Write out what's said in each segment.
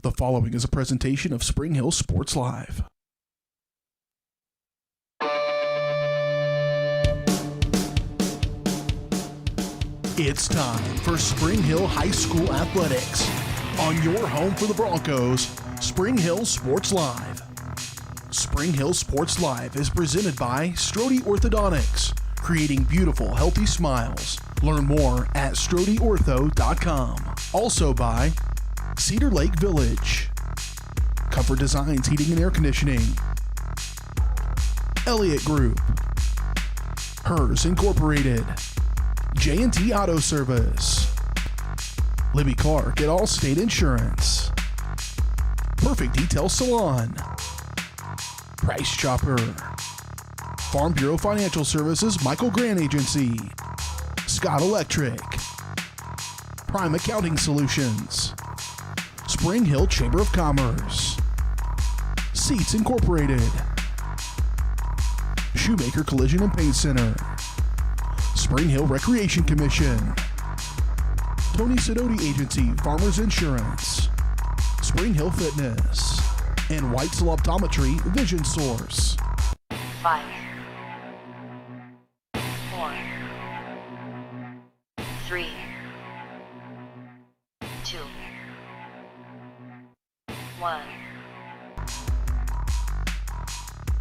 The following is a presentation of Spring Hill Sports Live. It's time for Spring Hill High School Athletics. On your home for the Broncos, Spring Hill Sports Live. Spring Hill Sports Live is presented by Strode Orthodontics, creating beautiful, healthy smiles. Learn more at StrodeOrtho.com. Also by Cedar Lake Village, Comfort Designs Heating and Air Conditioning, Elliott Group, Hers Incorporated, J&T Auto Service, Libby Clark at Allstate Insurance, Perfect Detail Salon, Price Chopper, Farm Bureau Financial Services Michael Grant Agency, Scott Electric, Prime Accounting Solutions, Spring Hill Chamber of Commerce, Seats Incorporated, Shoemaker Collision and Paint Center, Spring Hill Recreation Commission, Tony Sidoti Agency Farmers Insurance, Spring Hill Fitness, and Whitesell Optometry Vision Source. 5, 4, 3, 2, 1.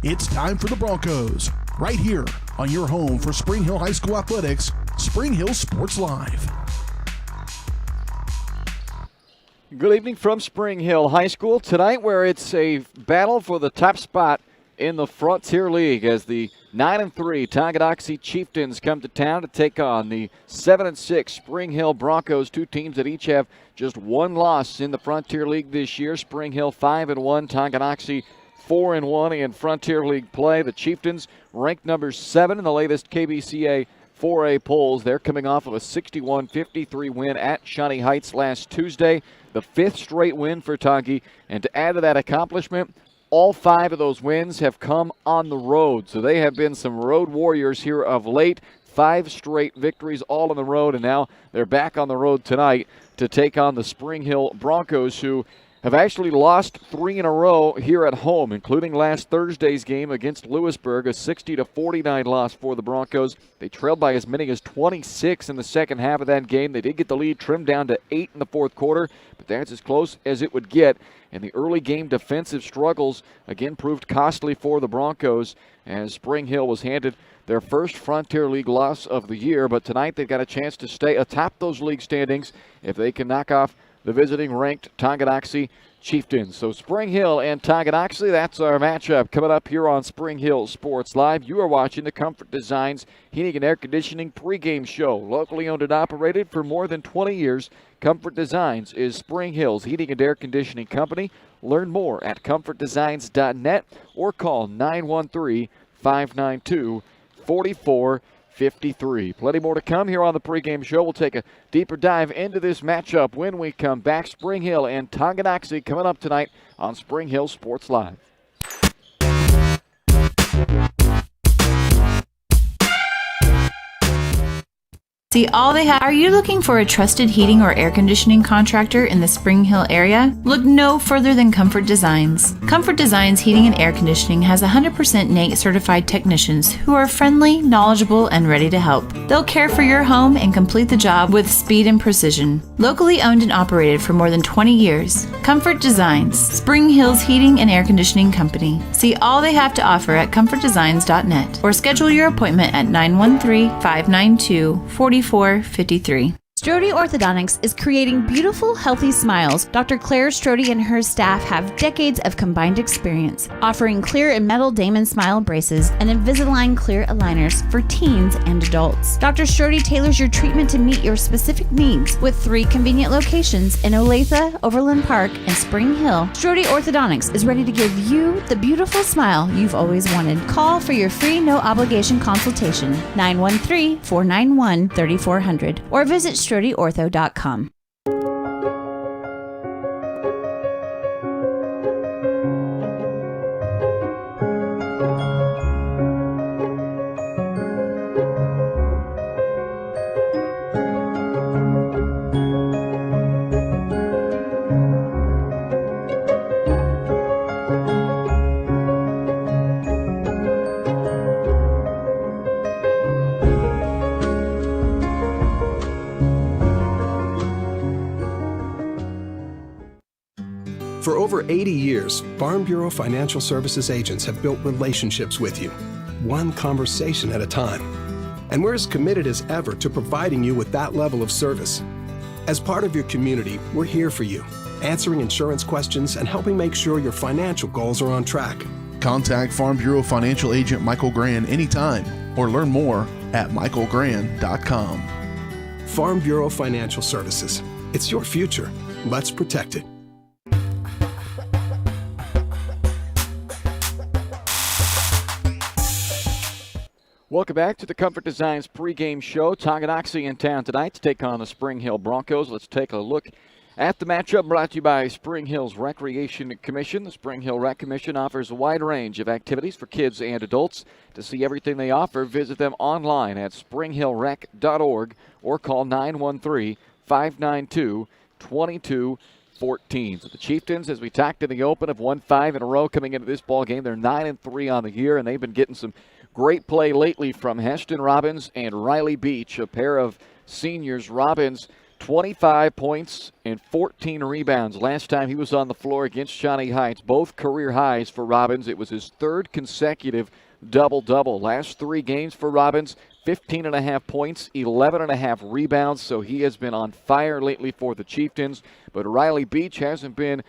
It's time for the Broncos, right here on your home for Spring Hill High School Athletics, Spring Hill Sports Live. Good evening from Spring Hill High School tonight, where it's a battle for the top spot in the Frontier League as the 9-3 Tonganoxie Chieftains come to town to take on the 7-6 Spring Hill Broncos, two teams that each have just one loss in the Frontier League this year. Spring Hill 5-1, Tonganoxie 4-1 in Frontier League play. The Chieftains ranked number 7 in the latest KBCA 4A polls. They're coming off of a 61-53 win at Shawnee Heights last Tuesday, the 5th straight win for Tongi. And to add to that accomplishment, all 5 of those wins have come on the road. So they have been some road warriors here of late. 5 straight victories all on the road, and now they're back on the road tonight to take on the Spring Hill Broncos, who have actually lost 3 in a row here at home, including last Thursday's game against Lewisburg, a 60-49 loss for the Broncos. They trailed by as many as 26 in the second half of that game. They did get the lead trimmed down to 8 in the fourth quarter, but that's as close as it would get. And the early game defensive struggles again proved costly for the Broncos as Spring Hill was handed their first Frontier League loss of the year. But tonight they've got a chance to stay atop those league standings if they can knock off the visiting ranked Tonganoxie Chieftains. So Spring Hill and Tonganoxie, that's our matchup coming up here on Spring Hill Sports Live. You are watching the Comfort Designs Heating and Air Conditioning pregame show. Locally owned and operated for more than 20 years, Comfort Designs is Spring Hill's heating and air conditioning company. Learn more at comfortdesigns.net or call 913-592-4453. Plenty more to come here on the pregame show. We'll take a deeper dive into this matchup when we come back. Spring Hill and Tonganoxie coming up tonight on Spring Hill Sports Live. See all they have. Are you looking for a trusted heating or air conditioning contractor in the Spring Hill area? Look no further than Comfort Designs. Comfort Designs Heating and Air Conditioning has 100% NATE certified technicians who are friendly, knowledgeable, and ready to help. They'll care for your home and complete the job with speed and precision. Locally owned and operated for more than 20 years, Comfort Designs, Spring Hill's heating and air conditioning company. See all they have to offer at comfortdesigns.net or schedule your appointment at 913-592-4453. Strode Orthodontics is creating beautiful, healthy smiles. Dr. Claire Strode and her staff have decades of combined experience, offering clear and metal Damon Smile braces and Invisalign clear aligners for teens and adults. Dr. Strode tailors your treatment to meet your specific needs with 3 convenient locations in Olathe, Overland Park, and Spring Hill. Strode Orthodontics is ready to give you the beautiful smile you've always wanted. Call for your free no-obligation consultation, 913-491-3400, or visit StrodeOrtho.com. For over 80 years, Farm Bureau Financial Services agents have built relationships with you, one conversation at a time. And we're as committed as ever to providing you with that level of service. As part of your community, we're here for you, answering insurance questions and helping make sure your financial goals are on track. Contact Farm Bureau Financial Agent Michael Grand anytime or learn more at michaelgrand.com. Farm Bureau Financial Services. It's your future. Let's protect it. Welcome back to the Comfort Designs pregame show. Tonganoxie in town tonight to take on the Spring Hill Broncos. Let's take a look at the matchup brought to you by Spring Hill's Recreation Commission. The Spring Hill Rec Commission offers a wide range of activities for kids and adults. To see everything they offer, visit them online at springhillrec.org or call 913-592-2214. So the Chieftains, as we talked in the open, have won 5 in a row coming into this ball game. They're 9-3 on the year, and they've been getting some great play lately from Heston Robbins and Riley Beach, a pair of seniors. Robbins, 25 points and 14 rebounds last time he was on the floor against Shawnee Heights. Both career highs for Robbins. It was his third consecutive double-double. Last 3 games for Robbins, 15.5 points, 11.5 rebounds, so he has been on fire lately for the Chieftains. But Riley Beach hasn't been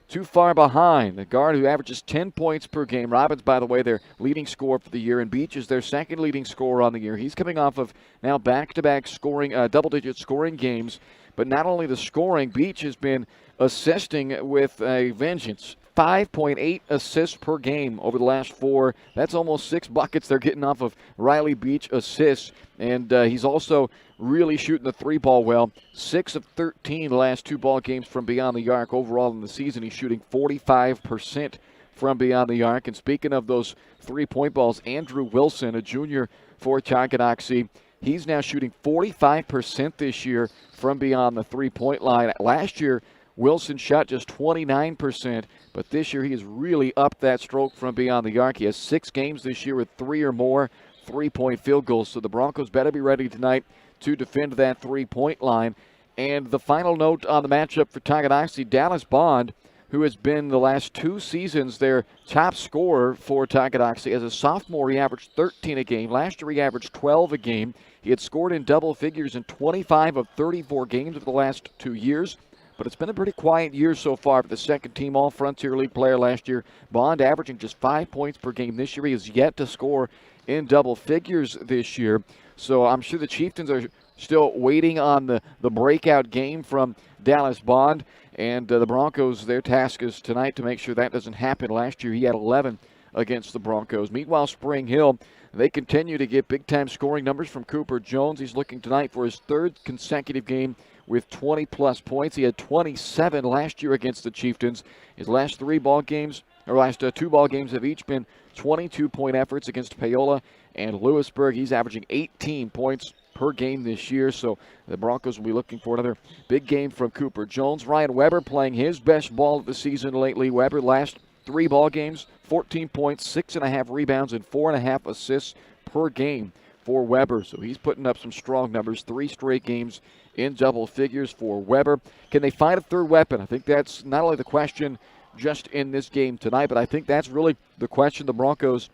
too far behind. The guard who averages 10 points per game. Robbins, by the way, their leading scorer for the year, and Beach is their second leading scorer on the year. He's coming off of now back-to-back scoring, double-digit scoring games. But not only the scoring, Beach has been assisting with a vengeance. 5.8 assists per game over the last 4. That's almost 6 buckets they're getting off of Riley Beach assists. And he's also really shooting the 3-ball well. 6 of 13 the last 2 ball games from beyond the arc. Overall in the season, he's shooting 45% from beyond the arc. And speaking of those 3-point balls, Andrew Wilson, a junior for Tonganoxie, he's now shooting 45% this year from beyond the 3-point line. Last year, Wilson shot just 29%, but this year he has really upped that stroke from beyond the arc. He has 6 games this year with 3 or more 3-point field goals, so the Broncos better be ready tonight to defend that 3-point line. And the final note on the matchup for Tonganoxie, Dallas Bond, who has been the last 2 seasons their top scorer for Tonganoxie. As a sophomore, he averaged 13 a game. Last year, he averaged 12 a game. He had scored in double figures in 25 of 34 games over the last 2 years. But it's been a pretty quiet year so far for the second-team All-Frontier League player last year. Bond averaging just 5 points per game this year. He has yet to score in double figures this year. So I'm sure the Chieftains are still waiting on the breakout game from Dallas Bond. And the Broncos, their task is tonight to make sure that doesn't happen. Last year he had 11 against the Broncos. Meanwhile, Spring Hill, they continue to get big-time scoring numbers from Cooper Jones. He's looking tonight for his 3rd consecutive game with 20-plus points. He had 27 last year against the Chieftains. His last 2 ball games have each been 22-point efforts against Paola and Lewisburg. He's averaging 18 points per game this year, so the Broncos will be looking for another big game from Cooper Jones. Ryan Weber playing his best ball of the season lately. Weber, last 3 ball games, 14 points, 6.5 rebounds, and 4.5 assists per game for Weber. So he's putting up some strong numbers. 3 straight games in double figures for Weber. Can they find a 3rd weapon? I think that's not only the question just in this game tonight, but I think that's really the question the Broncos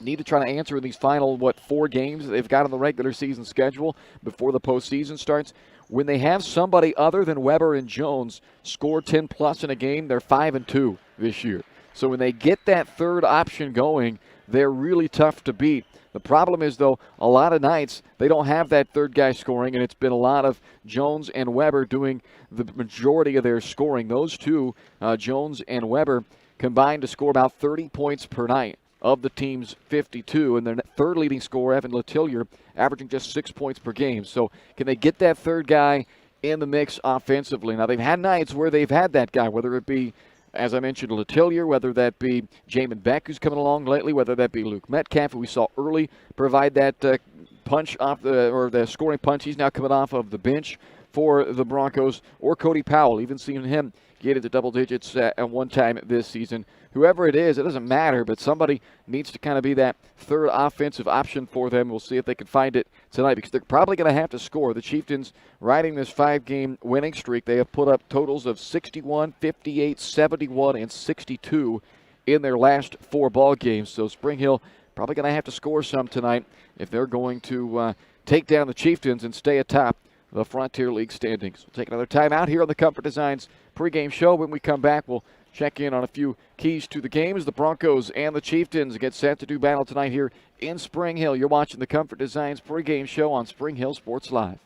need to try to answer in these final, 4 games that they've got on the regular season schedule before the postseason starts. When they have somebody other than Weber and Jones score 10-plus in a game, they're 5-2 this year. So when they get that 3rd option going, they're really tough to beat. The problem is, though, a lot of nights they don't have that 3rd guy scoring, and it's been a lot of Jones and Weber doing the majority of their scoring. Those 2, Jones and Weber, combined to score about 30 points per night of the team's 52, and their 3rd leading scorer, Evan Letillier, averaging just 6 points per game. So can they get that 3rd guy in the mix offensively? Now, they've had nights where they've had that guy, whether it be, as I mentioned, Letillier, whether that be Jamin Beck, who's coming along lately, whether that be Luke Metcalf, who we saw early provide that punch off the scoring punch. He's now coming off of the bench for the Broncos, or Cody Powell, even seeing him get into double digits at one time this season. Whoever it is, it doesn't matter, but somebody needs to kind of be that 3rd offensive option for them. We'll see if they can find it tonight because they're probably going to have to score. The Chieftains riding this 5-game winning streak. They have put up totals of 61, 58, 71, and 62 in their last 4 ball games. So Spring Hill probably going to have to score some tonight if they're going to take down the Chieftains and stay atop the Frontier League standings. We'll take another time out here on the Comfort Designs pregame show. When we come back, we'll check in on a few keys to the games. The Broncos and the Chieftains get set to do battle tonight here in Spring Hill. You're watching the Comfort Designs pregame show on Spring Hill Sports Live.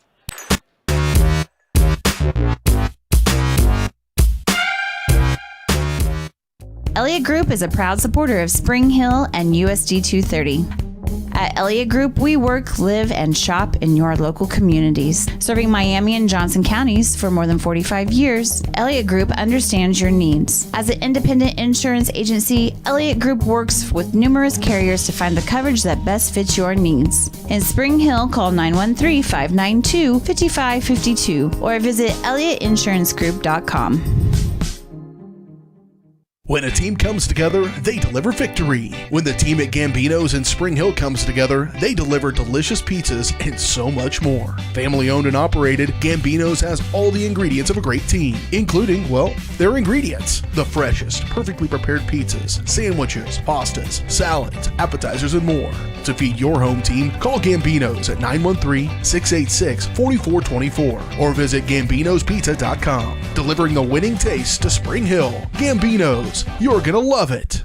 Elliott Group is a proud supporter of Spring Hill and USD 230. At Elliott Group, we work, live, and shop in your local communities. Serving Miami and Johnson counties for more than 45 years, Elliott Group understands your needs. As an independent insurance agency, Elliott Group works with numerous carriers to find the coverage that best fits your needs. In Spring Hill, call 913-592-5552 or visit ElliottInsuranceGroup.com. When a team comes together, they deliver victory. When the team at Gambino's in Spring Hill comes together, they deliver delicious pizzas and so much more. Family owned and operated, Gambino's has all the ingredients of a great team, including, well, their ingredients. The freshest, perfectly prepared pizzas, sandwiches, pastas, salads, appetizers, and more. To feed your home team, call Gambino's at 913-686-4424 or visit Gambino'sPizza.com. Delivering the winning taste to Spring Hill. Gambino's. You're gonna love it.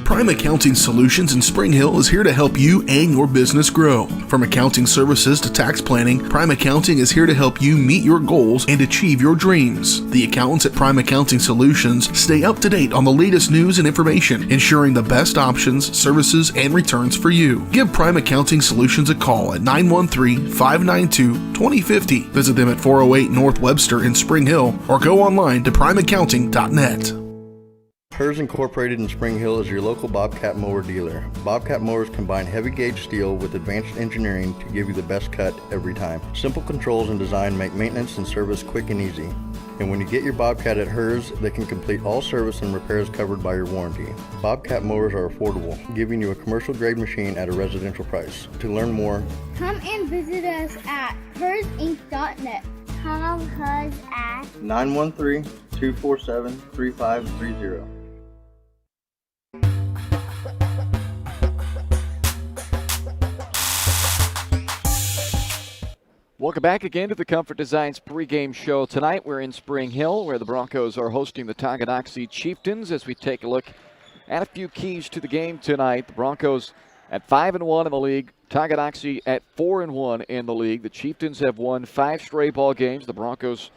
Prime Accounting Solutions in Spring Hill is here to help you and your business grow. From accounting services to tax planning, Prime Accounting is here to help you meet your goals and achieve your dreams. The accountants at Prime Accounting Solutions stay up to date on the latest news and information, ensuring the best options, services, and returns for you. Give Prime Accounting Solutions a call at 913-592-2050. Visit them at 408 North Webster in Spring Hill or go online to primeaccounting.net. HERS Incorporated in Spring Hill is your local Bobcat mower dealer. Bobcat mowers combine heavy gauge steel with advanced engineering to give you the best cut every time. Simple controls and design make maintenance and service quick and easy. And when you get your Bobcat at HERS, they can complete all service and repairs covered by your warranty. Bobcat mowers are affordable, giving you a commercial grade machine at a residential price. To learn more, come and visit us at hersinc.net. Call HERS at 913-247-3530. Welcome back again to the Comfort Designs pregame show. Tonight we're in Spring Hill where the Broncos are hosting the Tonganoxie Chieftains as we take a look at a few keys to the game tonight. The Broncos at 5-1 in the league, Tonganoxie at 4-1 in the league. The Chieftains have won 5 straight ball games. The Broncos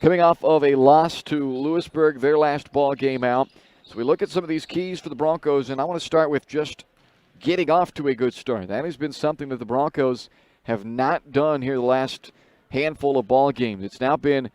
coming off of a loss to Lewisburg, their last ball game out. So we look at some of these keys for the Broncos, and I want to start with just getting off to a good start. That has been something that the Broncos have not done here the last handful of ball games. It's now been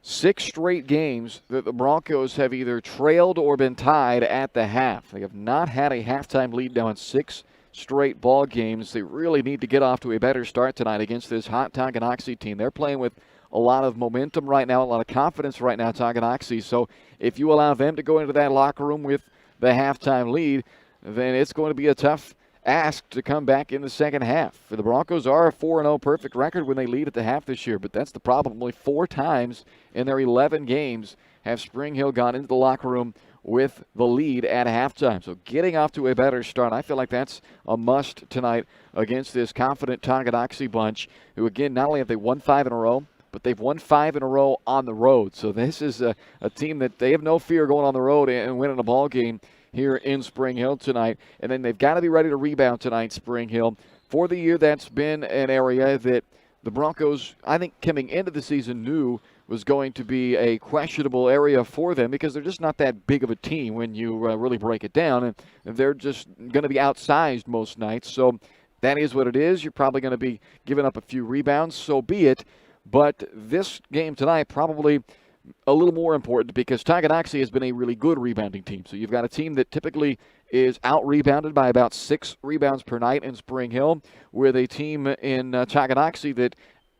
6 straight games that the Broncos have either trailed or been tied at the half. They have not had a halftime lead now in 6 straight ball games. They really need to get off to a better start tonight against this hot Tonganoxie team. They're playing with a lot of momentum right now, a lot of confidence right now, Tonganoxie. So if you allow them to go into that locker room with the halftime lead, then it's going to be a tough ask to come back in the second half. For the Broncos are a 4-0 perfect record when they lead at the half this year, but that's the problem. Only 4 times in their 11 games have Spring Hill gone into the locker room with the lead at halftime. So getting off to a better start, I feel like that's a must tonight against this confident Tonganoxie bunch, who again, not only have they won 5 in a row, but they've won 5 in a row on the road. So this is a team that they have no fear going on the road and winning a ball game here in Spring Hill tonight. And then they've got to be ready to rebound tonight, Spring Hill. For the year, that's been an area that the Broncos, I think, coming into the season knew was going to be a questionable area for them because they're just not that big of a team when you really break it down. And they're just going to be outsized most nights. So that is what it is. You're probably going to be giving up a few rebounds, so be it. But this game tonight probably a little more important because Tonganoxie has been a really good rebounding team. So you've got a team that typically is out-rebounded by about 6 rebounds per night in Spring Hill, with a team in Tonganoxie that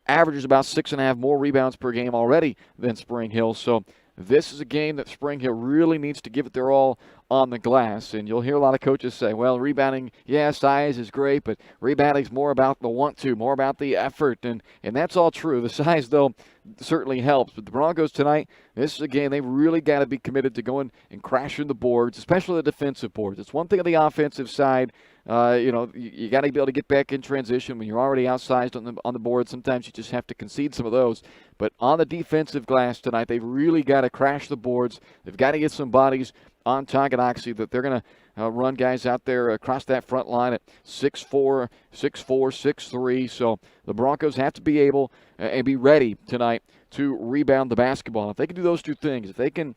averages about 6.5 more rebounds per game already than Spring Hill. So this is a game that Spring Hill really needs to give it their all on the glass. And you'll hear a lot of coaches say, well, rebounding, yeah, size is great, but rebounding's more about the want to, more about the effort. And that's all true. The size, though, certainly helps. But the Broncos tonight, this is a game they've really got to be committed to going and crashing the boards, especially the defensive boards. It's one thing on the offensive side. You got to be able to get back in transition when you're already outsized on the board. Sometimes you just have to concede some of those. But on the defensive glass tonight, they've really got to crash the boards. They've got to get some bodies on Tonganoxie that they're going to run guys out there across that front line at 6'4", 6'3". So the Broncos have to be able and be ready tonight to rebound the basketball. If they can do those two things, if they can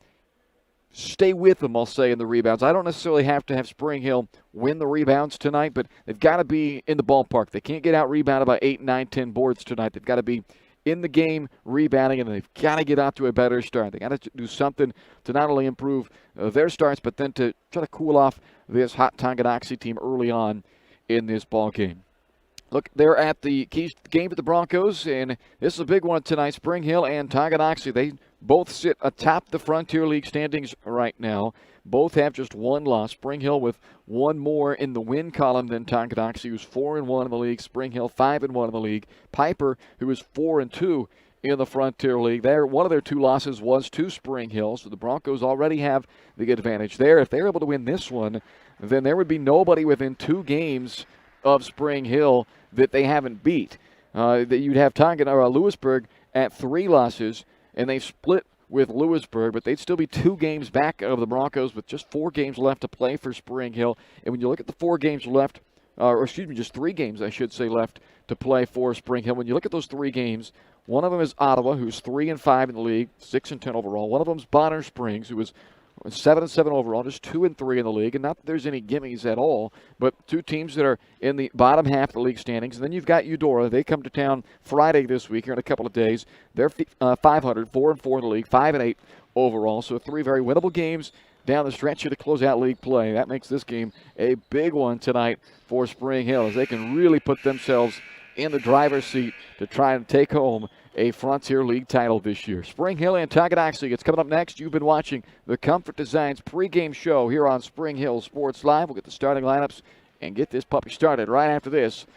stay with them, I'll say, in the rebounds. I don't necessarily have to have Spring Hill win the rebounds tonight, but they've got to be in the ballpark. They can't get out-rebounded by 8, 9, 10 boards tonight. They've got to be in the game rebounding, and they've got to get out to a better start. They got to do something to not only improve their starts, but then to try to cool off this hot Tonganoxie team early on in this ball game. Look, they're at the key game for the Broncos, and this is a big one tonight. Spring Hill and Tonganoxie, they both sit atop the Frontier League standings right now. Both have just one loss. Spring Hill with one more in the win column than Tonganoxie, who's 4-1 in the league. Spring Hill 5-1 in the league. Piper, who is 4-2 in the Frontier League. One of their two losses was to Spring Hill, so the Broncos already have the advantage there. If they're able to win this one, then there would be nobody within 2 games of Spring Hill that they haven't beat. That you'd have Lewisburg at 3 losses, and they've split with Lewisburg, but they'd still be 2 games back of the Broncos with just 4 games left to play for Spring Hill. And when you look at the 4 games left, just 3 games, I should say, left to play for Spring Hill. When you look at those 3 games, one of them is Ottawa, who's 3-5 in the league, 6-10 overall. One of them is Bonner Springs, who is 7-7 overall, just 2-3 in the league. And not that there's any gimmies at all, but 2 teams that are in the bottom half of the league standings. And then you've got Eudora. They come to town Friday this week, here in a couple of days. They're 500, 4-4 in the league, 5-8 overall. So 3 very winnable games down the stretch here to close out league play. That makes this game a big one tonight for Spring Hill, as they can really put themselves in the driver's seat to try and take home a Frontier League title this year. Spring Hill and Tonganoxie. It's coming up next. You've been watching the Comfort Designs pregame show here on Spring Hill Sports Live. We'll get the starting lineups and get this puppy started right after this.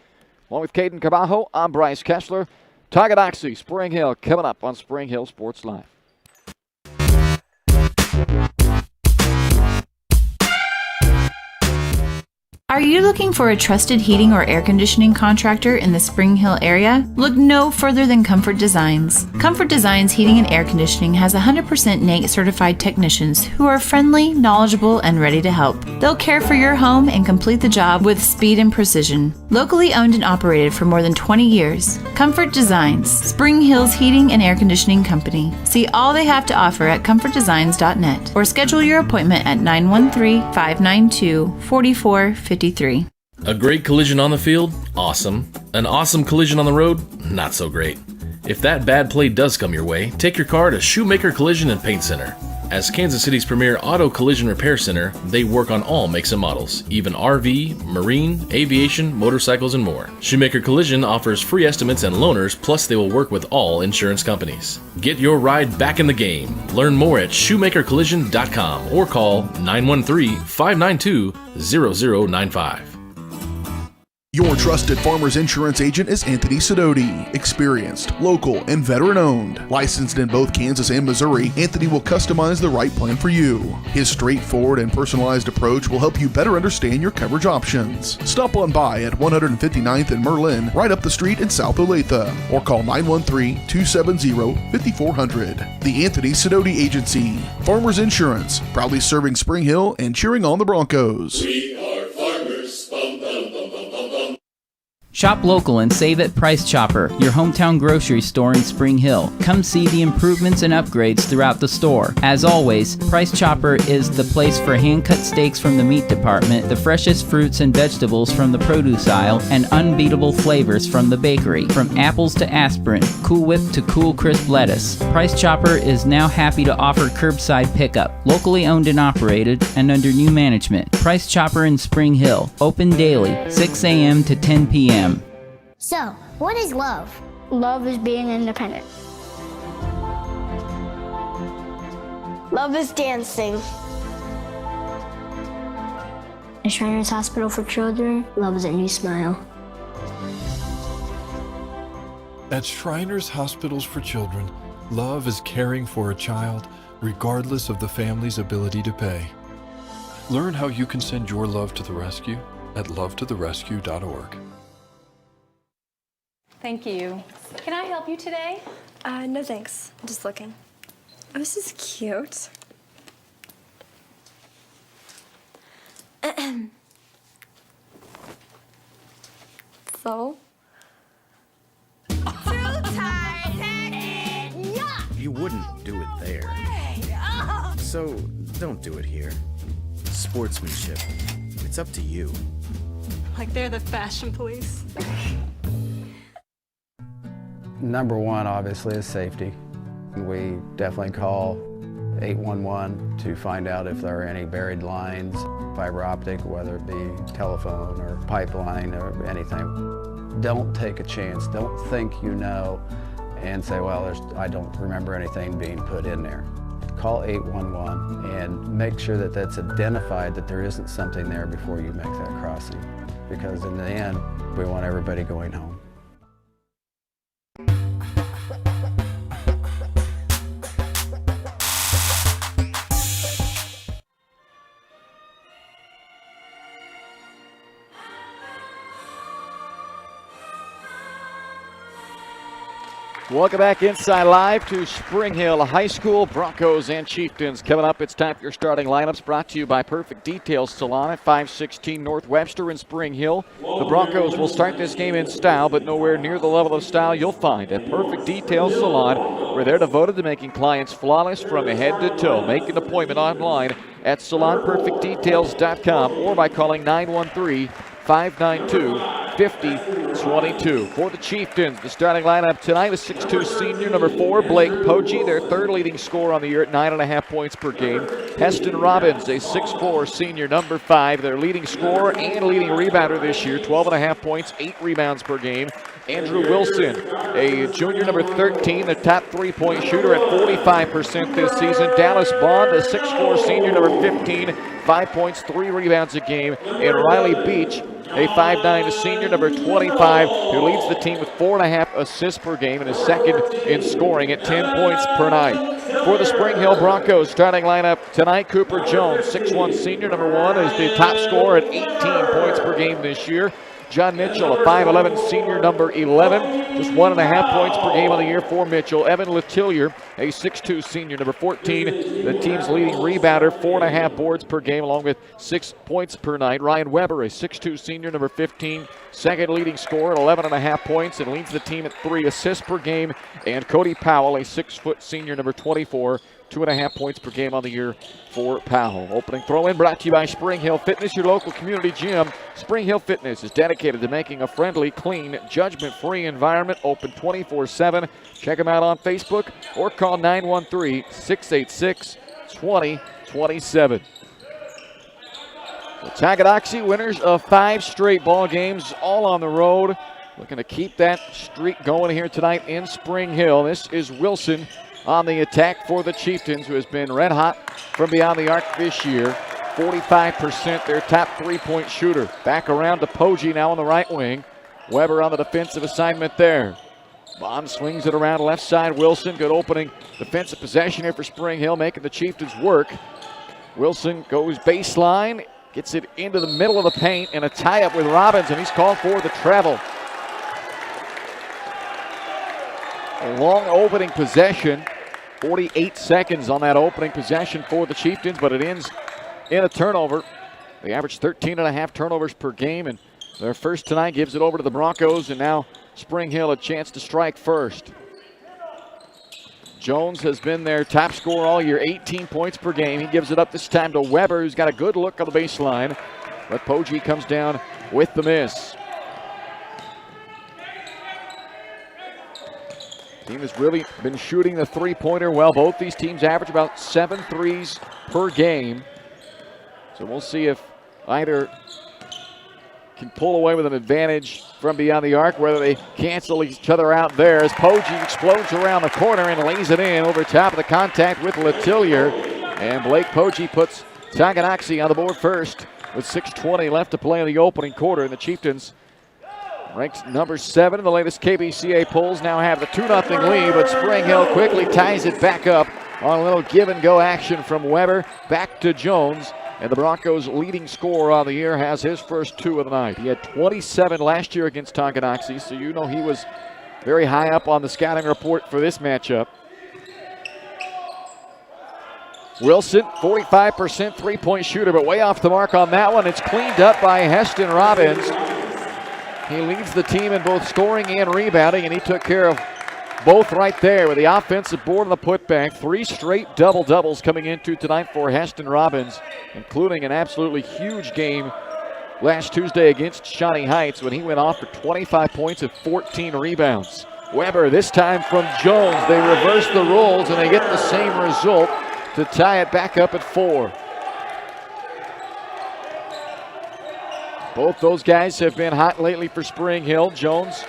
Along with Caden Cabajo, I'm Bryce Kessler. Tonganoxie, Spring Hill, coming up on Spring Hill Sports Live. Are you looking for a trusted heating or air conditioning contractor in the Spring Hill area? Look no further than Comfort Designs. Comfort Designs Heating and Air Conditioning has 100% NAIC certified technicians who are friendly, knowledgeable, and ready to help. They'll care for your home and complete the job with speed and precision. Locally owned and operated for more than 20 years, Comfort Designs, Spring Hill's heating and air conditioning company. See all they have to offer at comfortdesigns.net or schedule your appointment at 913-592-4453. A great collision on the field? Awesome. An awesome collision on the road? Not so great. If that bad play does come your way, take your car to Shoemaker Collision and Paint Center. As Kansas City's premier auto collision repair center, they work on all makes and models, even RV, marine, aviation, motorcycles, and more. Shoemaker Collision offers free estimates and loaners, plus they will work with all insurance companies. Get your ride back in the game. Learn more at shoemakercollision.com or call 913-592-0095. Your trusted Farmers Insurance agent is Anthony Sidoti. Experienced, local, and veteran-owned. Licensed in both Kansas and Missouri, Anthony will customize the right plan for you. His straightforward and personalized approach will help you better understand your coverage options. Stop on by at 159th and Merlin, right up the street in South Olathe, or call 913-270-5400. The Anthony Sidoti Agency. Farmers Insurance, proudly serving Spring Hill and cheering on the Broncos. We are farmers. Bum, bum, bum, bum, bum, bum. Shop local and save at Price Chopper, your hometown grocery store in Spring Hill. Come see the improvements and upgrades throughout the store. As always, Price Chopper is the place for hand-cut steaks from the meat department, the freshest fruits and vegetables from the produce aisle, and unbeatable flavors from the bakery. From apples to aspirin, Cool Whip to cool crisp lettuce. Price Chopper is now happy to offer curbside pickup, locally owned and operated, and under new management. Price Chopper in Spring Hill, open daily, 6 a.m. to 10 p.m. So, what is love? Love is being independent. Love is dancing. At Shriners Hospital for Children, love is a new smile. At Shriners Hospitals for Children, love is caring for a child regardless of the family's ability to pay. Learn how you can send your love to the rescue at lovetotherescue.org. Thank you. Can I help you today? No thanks. I'm just looking. Oh, this is cute. So? You wouldn't do it there. So, don't do it here. Sportsmanship. It's up to you. Like they're the fashion police. Number one, obviously, is safety. We definitely call 811 to find out if there are any buried lines, fiber optic, whether it be telephone or pipeline or anything. Don't take a chance. Don't think you know and say, well, I don't remember anything being put in there. Call 811 and make sure that that's identified, that there isn't something there before you make that crossing. Because in the end, we want everybody going home. Welcome back inside live to Spring Hill High School. Broncos and Chieftains coming up. It's time for your starting lineups, brought to you by Perfect Details Salon at 516 North Webster in Spring Hill. The Broncos will start this game in style, but nowhere near the level of style you'll find at Perfect Details Salon, where they're devoted to making clients flawless from head to toe. Make an appointment online at salonperfectdetails.com or by calling 913-592-5022. For the Chieftains, the starting lineup tonight is 6'2" senior number 4, Blake Poggi, their third leading scorer on the year at 9.5 points per game. Heston Robbins, a 6'4" senior number 5, their leading scorer and leading rebounder this year, 12.5 points, 8 rebounds per game. Andrew Wilson, a junior number 13, the top three-point shooter at 45% this season. Dallas Bond, a 6'4" senior number 15, 5 points, 3 rebounds a game. And Riley Beach, a 5'9" senior number 25, who leads the team with 4.5 assists per game and is second in scoring at 10 points per night. For the Spring Hill Broncos starting lineup tonight, Cooper Jones, 6'1" senior number 1, is the top scorer at 18 points per game this year. John Mitchell, a 5'11" senior number 11, just 1.5 points per game on the year for Mitchell. Evan Letillier, a 6'2" senior number 14, the team's leading rebounder, 4.5 boards per game along with 6 points per night. Ryan Weber, a 6'2" senior number 15, second leading scorer at 11.5 points and leads the team at 3 assists per game. And Cody Powell, a 6' senior number 24, 2.5 points per game on the year for Powell. Opening throw-in brought to you by Spring Hill Fitness, your local community gym. Spring Hill Fitness is dedicated to making a friendly, clean, judgment-free environment open 24/7. Check them out on Facebook or call 913-686-2027. The Tonganoxie, winners of 5 straight ball games, all on the road. Looking to keep that streak going here tonight in Spring Hill. This is Wilson on the attack for the Chieftains, who has been red hot from beyond the arc this year. 45% their top three-point shooter. Back around to Poggi now on the right wing. Weber on the defensive assignment there. Bond swings it around left side. Wilson, good opening defensive possession here for Spring Hill, making the Chieftains work. Wilson goes baseline, gets it into the middle of the paint, and a tie-up with Robbins, and he's called for the travel. A long opening possession, 48 seconds on that opening possession for the Chieftains, but it ends in a turnover. They average 13.5 turnovers per game, and their first tonight gives it over to the Broncos, and now Spring Hill a chance to strike first. Jones has been their top scorer all year, 18 points per game. He gives it up this time to Weber, who's got a good look on the baseline, but Poggi comes down with the miss. Team has really been shooting the three-pointer well. Both these teams average about 7 threes per game. So we'll see if either can pull away with an advantage from beyond the arc, whether they cancel each other out there as Poggi explodes around the corner and lays it in over top of the contact with Letillier. And Blake Poggi puts Tonganoxie on the board first with 6:20 left to play in the opening quarter. And the Chieftains, ranked number 7 in the latest KBCA polls, now have the 2-0 lead, but Spring Hill quickly ties it back up on a little give-and-go action from Weber back to Jones. And the Broncos' leading scorer on the year has his first 2 of the night. He had 27 last year against Tonganoxie, so you know he was very high up on the scouting report for this matchup. Wilson, 45% three-point shooter, but way off the mark on that one. It's cleaned up by Heston Robbins. He leads the team in both scoring and rebounding, and he took care of both right there with the offensive board and the putback. 3 straight double-doubles coming into tonight for Heston Robbins, including an absolutely huge game last Tuesday against Shawnee Heights when he went off for 25 points and 14 rebounds. Weber, this time from Jones. They reverse the roles, and they get the same result to tie it back up at 4. Both those guys have been hot lately for Spring Hill. Jones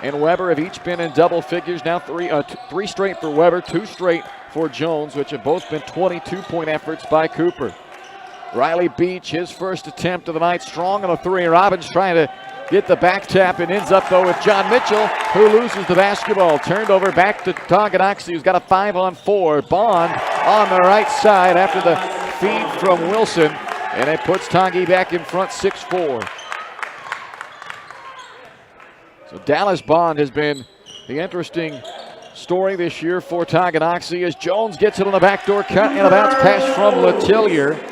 and Weber have each been in double figures. Now 3 straight for Weber, 2 straight for Jones, which have both been 22-point efforts by Cooper. Riley Beach, his first attempt of the night, strong on a 3. Robbins trying to get the back tap and ends up, though, with John Mitchell, who loses the basketball. Turned over back to Tonganoxie, who's got a 5-on-4. Bond on the right side after the feed from Wilson, and it puts Tongi back in front 6-4. So Dallas Bond has been the interesting story this year for Tonganoxie as Jones gets it on the backdoor cut and a bounce pass from Letellier.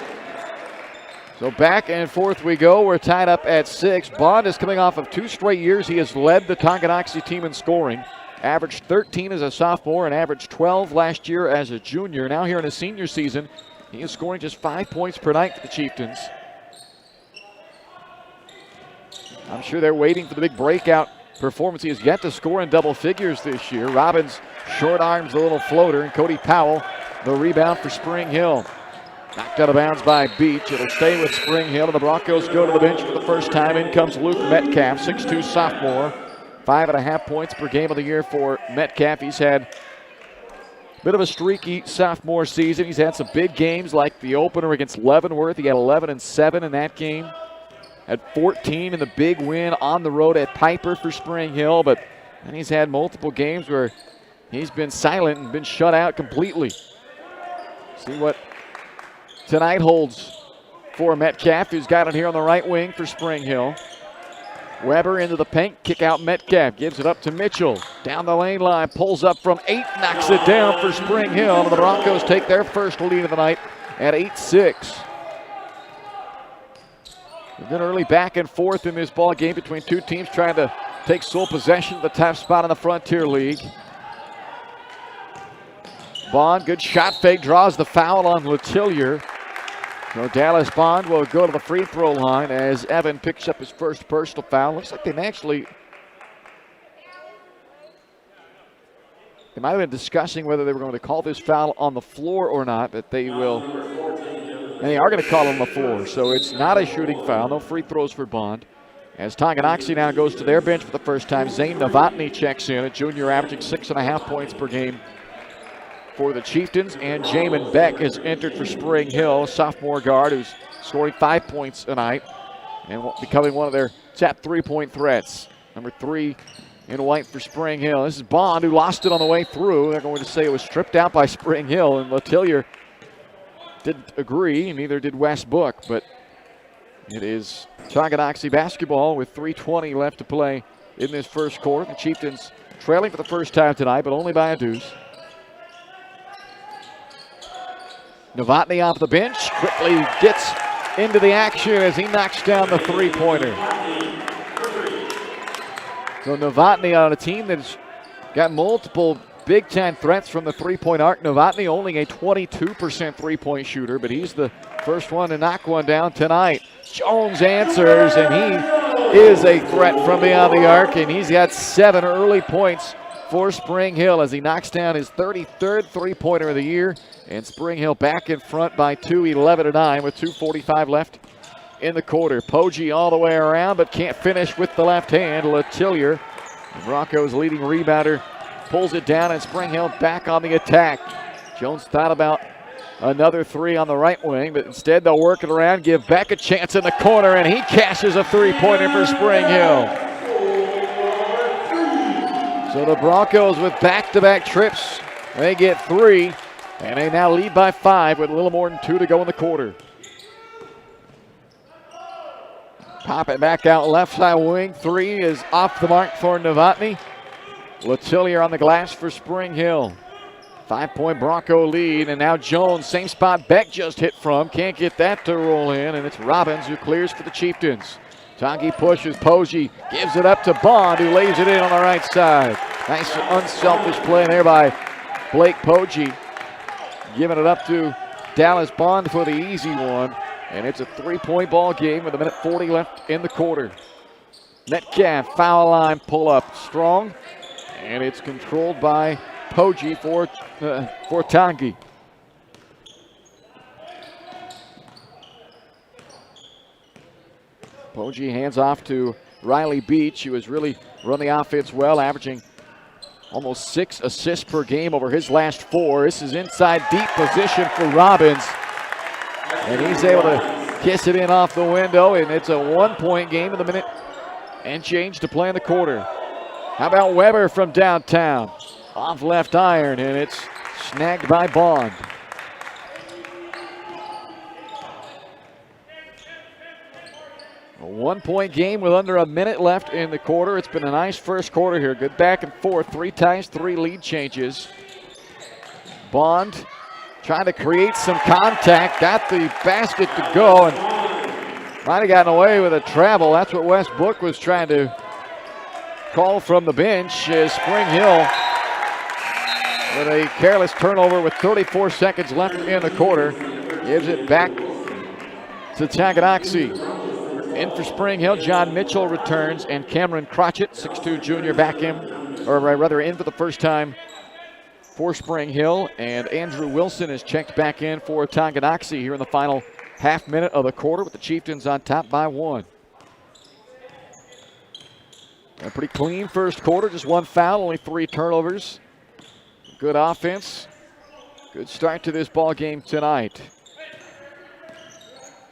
So back and forth we go. We're tied up at 6. Bond is coming off of 2 straight years. He has led the Tonganoxie team in scoring. Averaged 13 as a sophomore and averaged 12 last year as a junior. Now here in his senior season, he is scoring just 5 points per night for the Chieftains. I'm sure they're waiting for the big breakout performance. He has yet to score in double figures this year. Robbins short arms a little floater, and Cody Powell the rebound for Spring Hill. Knocked out of bounds by Beach. It'll stay with Spring Hill, and the Broncos go to the bench for the first time. In comes Luke Metcalf, 6'2 sophomore. 5.5 points per game of the year for Metcalf. He's had a bit of a streaky sophomore season. He's had some big games like the opener against Leavenworth. He had 11 and 7 in that game. Had 14 in the big win on the road at Piper for Spring Hill, but then he's had multiple games where he's been silent and been shut out completely. See what tonight holds for Metcalf, who's got it here on the right wing for Spring Hill. Weber into the paint, kick out Metcalf, gives it up to Mitchell. Down the lane line, pulls up from 8, knocks it down for Spring Hill. And the Broncos take their first lead of the night at 8-6. There's been early back and forth in this ball game between two teams trying to take sole possession of the top spot in the Frontier League. Bond, good shot fake, draws the foul on Letellier. So Dallas Bond will go to the free throw line as Evan picks up his first personal foul. Looks like they might have been discussing whether they were going to call this foul on the floor or not, but they will. And they are going to call on the floor, so it's not a shooting foul. No free throws for Bond. As Tonganoxie now goes to their bench for the first time, Zane Novotny checks in, a junior averaging 6.5 points per game for the Chieftains, and Jamin Beck has entered for Spring Hill, a sophomore guard who's scoring 5 points a night and becoming one of their top 3-point threats. Number 3 in white for Spring Hill. This is Bond, who lost it on the way through. They're going to say it was stripped out by Spring Hill, and Letellier didn't agree, neither did Wes Book, but it is Tonganoxie basketball with 3:20 left to play in this first quarter. The Chieftains trailing for the first time tonight, but only by a deuce. Novotny off the bench, quickly gets into the action as he knocks down the three-pointer. So Novotny on a team that's got multiple big-time threats from the three-point arc. Novotny only a 22% three-point shooter, but he's the first one to knock one down tonight. Jones answers, and he is a threat from beyond the arc, and he's got 7 early points for Spring Hill as he knocks down his 33rd three-pointer of the year. And Spring Hill back in front by 2, 11-9 with 2:45 left in the quarter. Poggi all the way around, but can't finish with the left hand. Letellier, the Broncos' leading rebounder, pulls it down, and Spring Hill back on the attack. Jones thought about another three on the right wing, but instead they'll work it around, give Beck a chance in the corner, and he cashes a three-pointer for Spring Hill. So the Broncos with back-to-back trips, they get 3, and they now lead by 5 with a little more than 2 to go in the quarter. Pop it back out left side wing. 3 is off the mark for Novotny. Letellier on the glass for Spring Hill. 5-point Bronco lead, and now Jones, same spot Beck just hit from. Can't get that to roll in, and it's Robbins who clears for the Chieftains. Tongi pushes, Poggi gives it up to Bond, who lays it in on the right side. Nice unselfish play there by Blake Poggi. Giving it up to Dallas Bond for the easy one. And it's a 3-point ball game with 1:40 left in the quarter. Metcalf, foul line pull-up, strong. And it's controlled by Poggi for Tongi. Poggi hands off to Riley Beach, who has really run the offense well, averaging almost 6 assists per game over his last 4. This is inside deep position for Robbins. And he's able to kiss it in off the window, and it's a 1-point game with 1 minute and change to play in the quarter. How about Weber from downtown? Off left iron, and it's snagged by Bond. A 1-point game with under 1 minute left in the quarter. It's been a nice first quarter here. Good back and forth. 3 times 3 lead changes. Bond trying to create some contact. Got the basket to go and might have gotten away with a travel. That's what Wes Book was trying to call from the bench. As Spring Hill with a careless turnover with 34 seconds left in the quarter. Gives it back to Tonganoxie. In for Spring Hill, John Mitchell returns, and Cameron Crotchett, 6'2 junior, back in, or rather in for the first time for Spring Hill. And Andrew Wilson is checked back in for Tonganoxie here in the final half minute of the quarter, with the Chieftains on top by 1. A pretty clean first quarter, just 1 foul, only 3 turnovers. Good offense. Good start to this ball game tonight.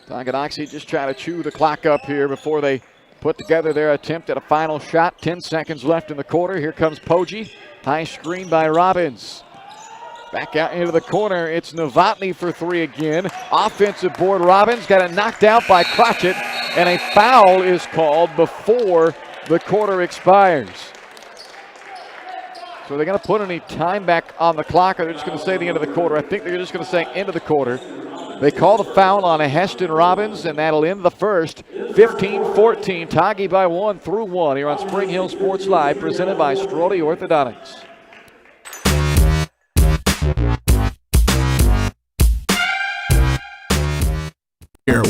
Tonganoxie just trying to chew the clock up here before they put together their attempt at a final shot. 10 seconds left in the quarter. Here comes Poggi. High screen by Robbins. Back out into the corner. It's Novotny for 3 again. Offensive board. Robbins got it knocked out by Crotchett, and a foul is called before the quarter expires. So they're going to put any time back on the clock, or they're just going to say the end of the quarter. I think they're just going to say end of the quarter. They call the foul on a Heston Robbins, and that'll end the first. 15-14, Tongi by 1 through 1 here on Spring Hill Sports Live, presented by Strode Orthodontics.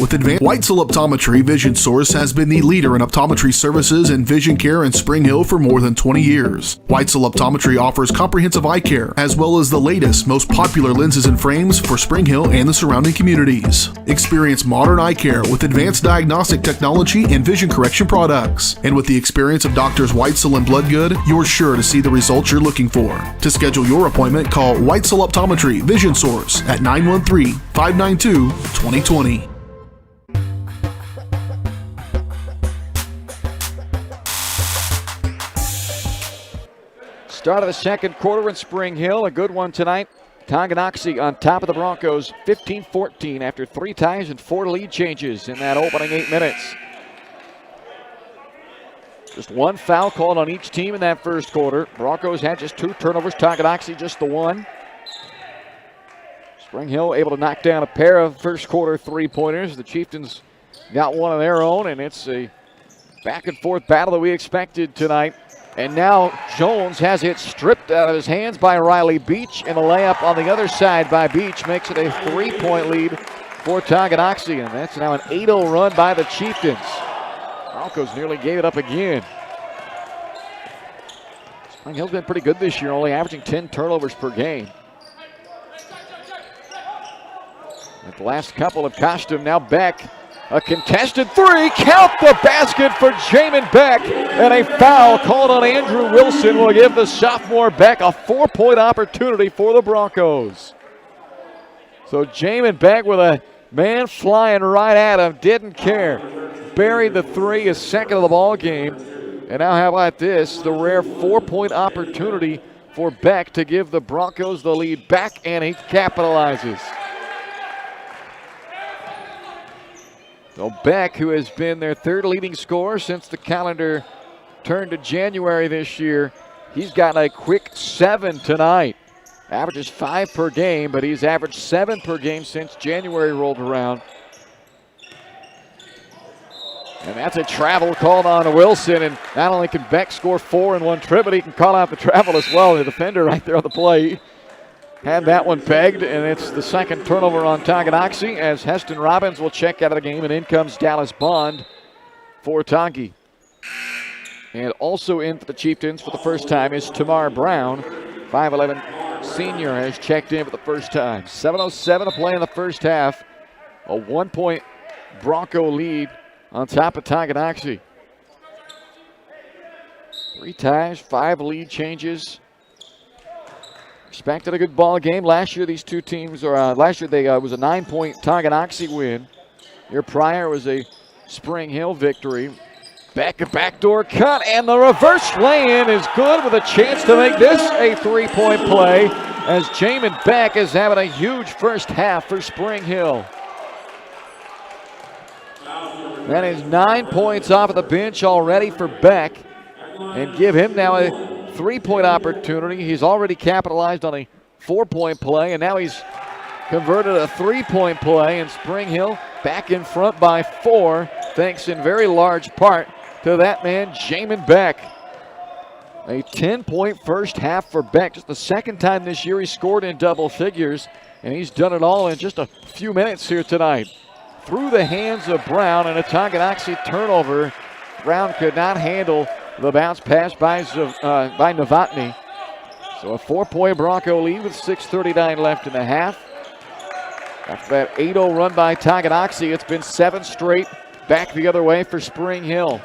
With advanced Weitzel Optometry, Vision Source has been the leader in optometry services and vision care in Spring Hill for more than 20 years. Weitzel Optometry offers comprehensive eye care, as well as the latest, most popular lenses and frames for Spring Hill and the surrounding communities. Experience modern eye care with advanced diagnostic technology and vision correction products. And with the experience of Doctors Weitzel and Bloodgood, you're sure to see the results you're looking for. To schedule your appointment, call Weitzel Optometry, Vision Source at 913-592-2020. Start of the second quarter in Spring Hill. A good one tonight. Tonganoxie on top of the Broncos, 15-14 after 3 ties and 4 lead changes in that opening 8 minutes. Just 1 foul called on each team in that first quarter. Broncos had just 2 turnovers. Tonganoxie just the 1. Spring Hill able to knock down a pair of first quarter 3-pointers. The Chieftains got one of their own, and it's a back and forth battle that we expected tonight. And now Jones has it stripped out of his hands by Riley Beach, and a layup on the other side by Beach makes it a 3-point lead for Tonganoxie, and that's now an 8-0 run by the Chieftains. Broncos nearly gave it up again. Spring Hill's been pretty good this year, only averaging 10 turnovers per game. At the last couple have cost him. Now Beck. A contested 3, count the basket for Jamin Beck, and a foul called on Andrew Wilson will give the sophomore Beck a 4-point opportunity for the Broncos. So Jamin Beck with a man flying right at him, didn't care. Buried the three, his second of the ball game. And now how about this? The rare 4-point opportunity for Beck to give the Broncos the lead back, and he capitalizes. So Beck, who has been their third leading scorer since the calendar turned to January this year, he's gotten a quick 7 tonight. Averages 5 per game, but he's averaged 7 per game since January rolled around. And that's a travel called on Wilson, and not only can Beck score 4 in one trip, but he can call out the travel as well. The defender right there on the play had that one pegged, and it's the second turnover on Tonganoxie as Heston Robbins will check out of the game, and in comes Dallas Bond for Tongi. And also in for the Chieftains for the first time is Tamar Brown, 5'11" senior, has checked in for the first time. 7:07 to play in the first half. A 1-point Bronco lead on top of Tonganoxie. 3 ties, 5 lead changes. Expected a good ball game. Last year, these two teams, last year they was a 9-point Tonganoxie win. Year prior was a Spring Hill victory. Back a backdoor cut, and the reverse lay-in is good with a chance to make this a 3-point play as Jamin Beck is having a huge first half for Spring Hill. That is 9 points off of the bench already for Beck, and give him now a 3-point opportunity. He's already capitalized on a 4-point play, and now he's converted a 3-point play, and Spring Hill back in front by 4, thanks in very large part to that man, Jamin Beck. A 10-point first half for Beck. Just the second time this year he scored in double figures, and he's done it all in just a few minutes here tonight. Through the hands of Brown, and a Tonganoxie turnover. Brown could not handle the bounce pass by Novotny. So a 4-point Bronco lead with 6:39 left in the half. After that 8-0 run by Tonganoxie, it's been 7 straight back the other way for Spring Hill.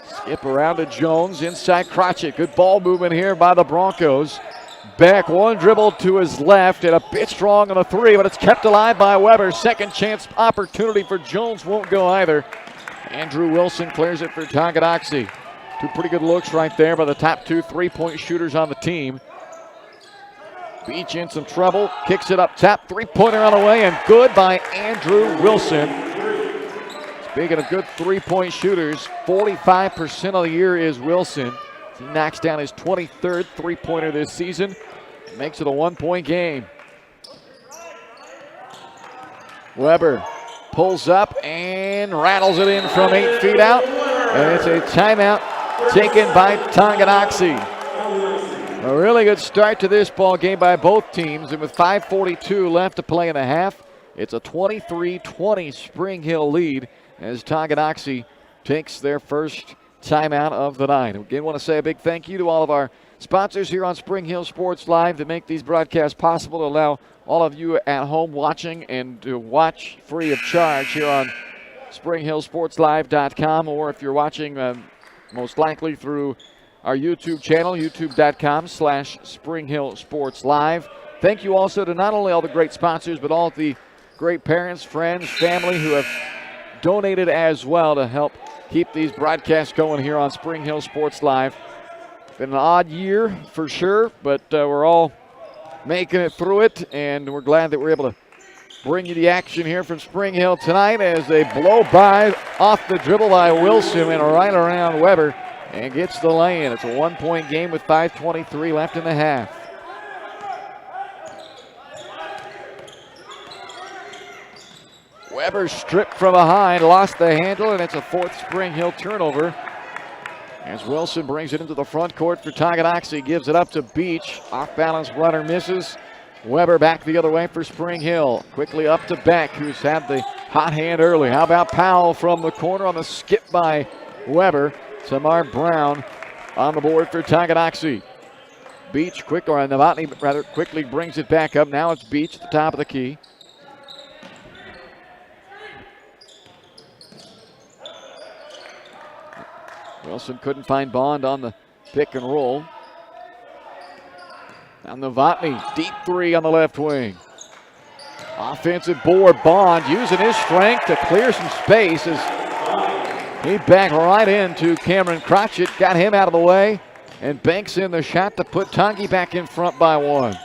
Skip around to Jones, inside Crotchet. Good ball movement here by the Broncos. Beck, one dribble to his left, and a bit strong on a 3, but it's kept alive by Weber. Second chance opportunity for Jones won't go either. Andrew Wilson clears it for Tonganoxie. 2 pretty good looks right there by the top 2 3-point shooters on the team. Beach in some trouble, kicks it up top, 3-pointer on the way, and good by Andrew Wilson. Speaking of good 3-point shooters, 45% of the year is Wilson. He knocks down his 23rd 3-pointer this season and makes it a 1-point game. Weber pulls up and rattles it in from 8 feet out, and it's a timeout taken by Tonganoxie. A really good start to this ball game by both teams, and with 5:42 left to play in the half, it's a 23-20 Spring Hill lead as Tonganoxie takes their first timeout of the night. Again, want to say a big thank you to all of our sponsors here on Spring Hill Sports Live that make these broadcasts possible to allow all of you at home watching and to watch free of charge here on SpringHillSportsLive.com, or if you're watching most likely through our YouTube channel, youtube.com/SpringHillSportsLive. Thank you also to not only all the great sponsors, but all the great parents, friends, family who have donated as well to help keep these broadcasts going here on Spring Hill Sports Live. Been an odd year for sure, but we're all making it through it, and we're glad that we're able to bring you the action here from Spring Hill tonight as they blow by off the dribble by Wilson and right around Weber and gets the lay-in. It's a 1-point game with 5:23 left in the half. Weber stripped from behind, lost the handle, and it's a 4th Spring Hill turnover. As Wilson brings it into the front court for Tonganoxie, gives it up to Beach. Off-balance runner misses. Weber back the other way for Spring Hill. Quickly up to Beck, who's had the hot hand early. How about Powell from the corner on the skip by Weber. Tamar Brown on the board for Tonganoxie. Beach Novotny rather quickly brings it back up. Now it's Beach at the top of the key. Wilson couldn't find Bond on the pick and roll. Now Novotny, deep three on the left wing. Offensive board, Bond using his strength to clear some space as he backed right into Cameron Crotchett, got him out of the way, and banks in the shot to put Tongi back in front by one.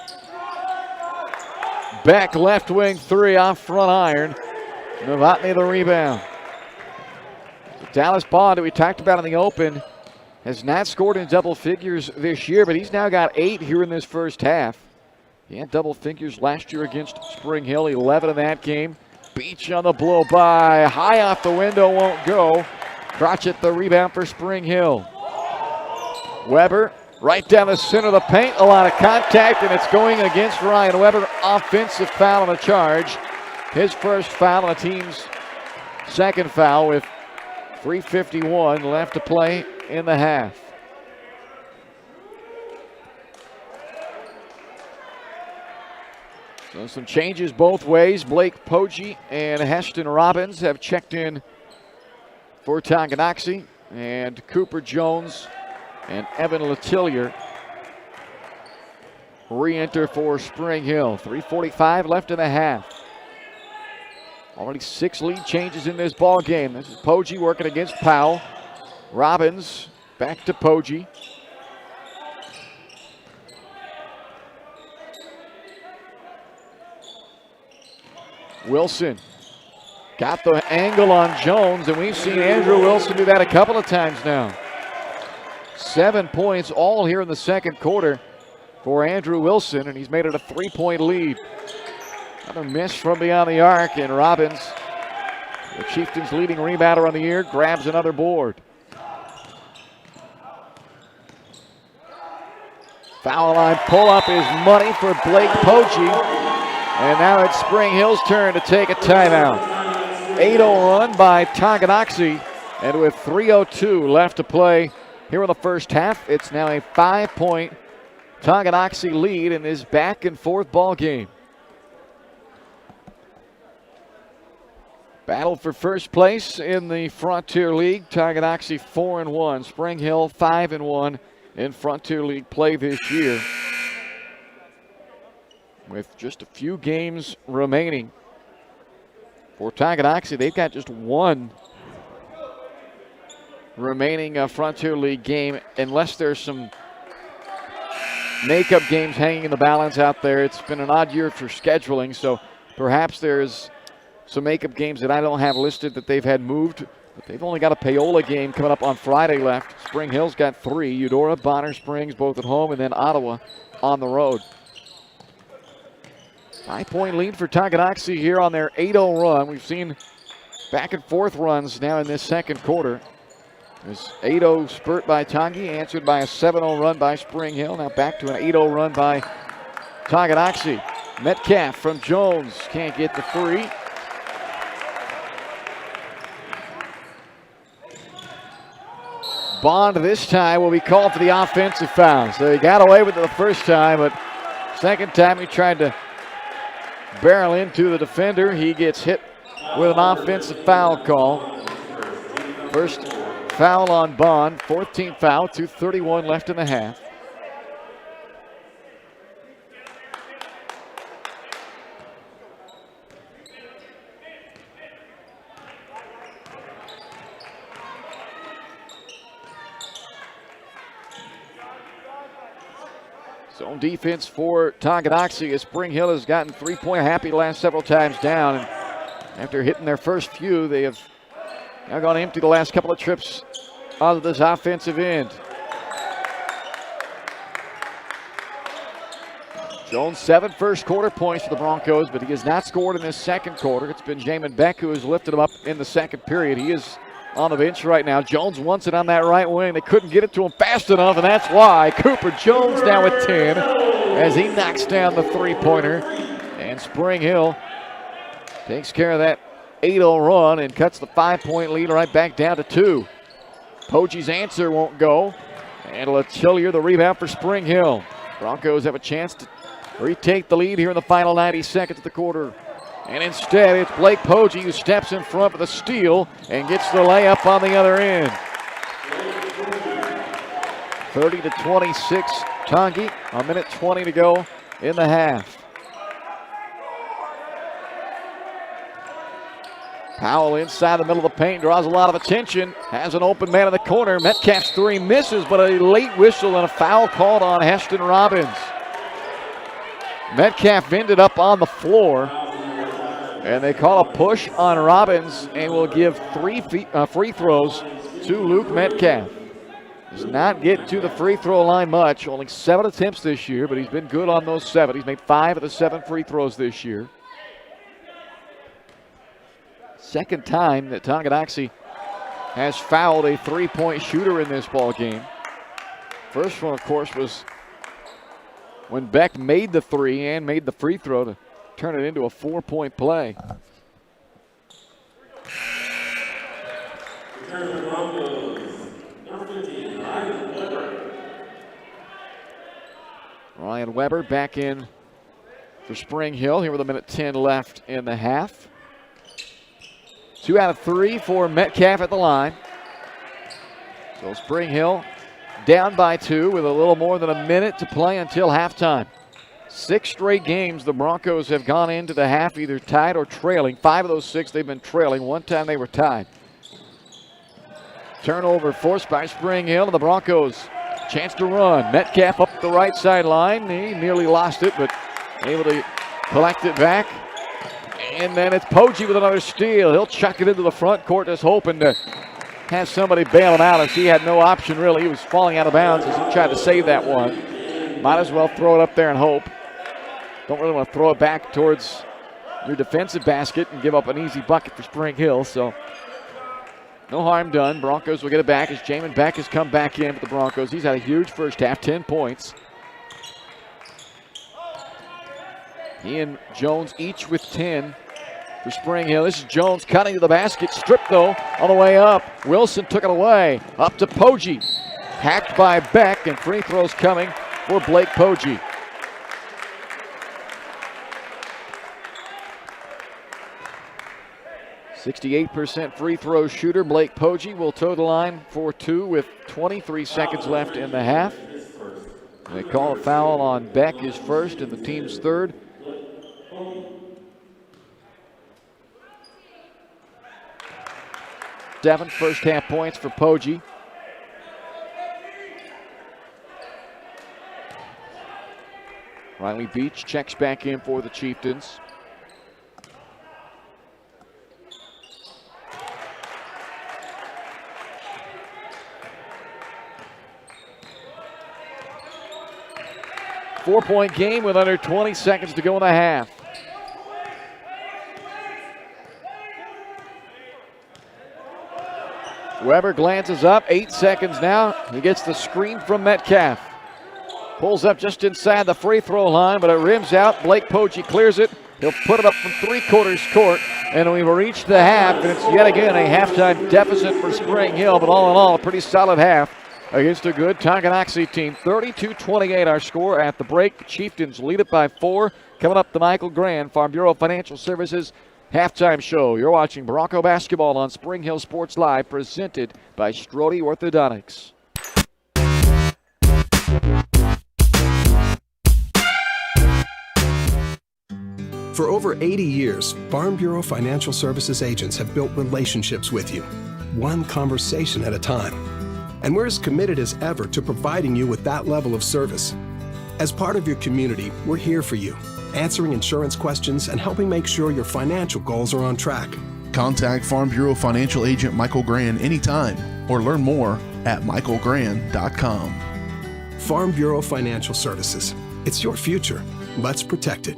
Back left wing three off front iron. Novotny the rebound. Dallas Bond, that we talked about in the open, has not scored in double figures this year, but he's now got 8 here in this first half. He had double figures last year against Spring Hill, 11 in that game. Beach on the blow by, high off the window, won't go. Crotchett the rebound for Spring Hill. Weber right down the center of the paint, a lot of contact, and it's going against Ryan Weber. Offensive foul on the charge. His first foul on the team's second foul with 3:51 left to play in the half. So some changes both ways. Blake Poggi and Heston Robbins have checked in for Tonganoxie, and Cooper Jones and Evan Letillier re-enter for Spring Hill. 3:45 left in the half. Already 6 lead changes in this ball game. This is Poggi working against Powell. Robbins back to Poggi. Wilson got the angle on Jones, and we've seen Andrew Wilson do that a couple of times now. 7 points all here in the second quarter for Andrew Wilson, and he's made it a 3-point lead. Another miss from beyond the arc, and Robbins, the Chieftains' leading rebounder on the year, grabs another board. Foul line pull-up is money for Blake Poggi, and now it's Spring Hill's turn to take a timeout. 8-0 run by Tonganoxie, and with 3:02 left to play here in the first half, it's now a 5-point Tonganoxie lead in this back-and-forth ball game. Battle for first place in the Frontier League. Tonganoxie 4-1. Spring Hill 5-1 in Frontier League play this year. With just a few games remaining for Tonganoxie, they've got just one remaining Frontier League game, unless there's some makeup games hanging in the balance out there. It's been an odd year for scheduling, so perhaps there's some makeup games that I don't have listed that they've had moved, but they've only got a Paola game coming up on Friday left. Spring Hill's got 3, Eudora, Bonner Springs, both at home, and then Ottawa on the road. 5-point lead for Tonganoxie here on their 8-0 run. We've seen back and forth runs now in this second quarter. There's 8-0 spurt by Tongi, answered by a 7-0 run by Spring Hill. Now back to an 8-0 run by Tonganoxie. Metcalf from Jones, can't get the 3. Bond this time will be called for the offensive foul. So he got away with it the first time, but second time he tried to barrel into the defender. He gets hit with an offensive foul call. First foul on Bond, 14th foul, 2:31 left in the half. Zone defense for Tonganoxie as Spring Hill has gotten 3-point happy the last several times down. And after hitting their first few, they have now gone empty the last couple of trips out of this offensive end. Jones, 7 first quarter points for the Broncos, but he has not scored in this second quarter. It's been Jamin Beck who has lifted him up in the second period. He is on the bench right now. Jones wants it on that right wing. They couldn't get it to him fast enough, and that's why Cooper Jones now with 10 as he knocks down the three-pointer. And Spring Hill takes care of that 8-0 run and cuts the 5-point lead right back down to 2. Poggi's answer won't go. And Letillier the rebound for Spring Hill. Broncos have a chance to retake the lead here in the final 90 seconds of the quarter. And instead, it's Blake Poggi who steps in front with a steal and gets the layup on the other end. 30-26 Tongi, a minute 20 to go in the half. Powell inside the middle of the paint, draws a lot of attention, has an open man in the corner. Metcalf's three misses, but a late whistle and a foul called on Heston Robbins. Metcalf ended up on the floor, and they call a push on Robbins and will give three free throws to Luke Metcalf. Does not get to the free throw line much, only 7 attempts this year, but he's been good on those 7. He's made 5 of the 7 free throws this year. Second time that Tonganoxie has fouled a three-point shooter in this ball game. First one, of course, was when Beck made the three and made the free throw to turn it into a 4-point play. Ryan Weber back in for Spring Hill here with a minute 10 left in the half. 2 out of 3 for Metcalf at the line. So Spring Hill down by 2 with a little more than a minute to play until halftime. 6 straight games the Broncos have gone into the half either tied or trailing. 5 of those 6 they've been trailing. One time they were tied. Turnover forced by Spring Hill, and the Broncos chance to run. Metcalf up the right sideline. He nearly lost it, but able to collect it back. And then it's Poggi with another steal. He'll chuck it into the front court, just hoping to have somebody bail him out, as he had no option really. He was falling out of bounds as he tried to save that one. Might as well throw it up there and hope. Don't really want to throw it back towards your defensive basket and give up an easy bucket for Spring Hill, so no harm done. Broncos will get it back as Jamin Beck has come back in for the Broncos. He's had a huge first half, 10 points. He and Jones each with 10 for Spring Hill. This is Jones cutting to the basket. Stripped, though, on the way up. Wilson took it away. Up to Poggi. Hacked by Beck, and free throws coming for Blake Poggi. .68% free throw shooter Blake Poggi will toe the line for 2 with 23 seconds left in the half. They call a foul on Beck, his first and the team's third. Seven first half points for Poggi. Riley Beach checks back in for the Chieftains. Four-point game with under 20 seconds to go in the half. Weber glances up, 8 seconds now. He gets the screen from Metcalf. Pulls up just inside the free throw line, but it rims out. Blake Poggi clears it. He'll put it up from 3/4 court, and we've reached the half, and it's yet again a halftime deficit for Spring Hill, but all in all, a pretty solid half against a good Tonganoxie team. 32-28 our score at the break. The Chieftains lead it by 4. Coming up, the Michael Grand Farm Bureau Financial Services halftime show. You're watching Bronco basketball on Spring Hill Sports Live, presented by Strode Orthodontics. For over 80 years, Farm Bureau Financial Services agents have built relationships with you, one conversation at a time. And we're as committed as ever to providing you with that level of service. As part of your community, we're here for you, answering insurance questions and helping make sure your financial goals are on track. Contact Farm Bureau Financial Agent Michael Grand anytime or learn more at michaelgrand.com. Farm Bureau Financial Services. It's your future. Let's protect it.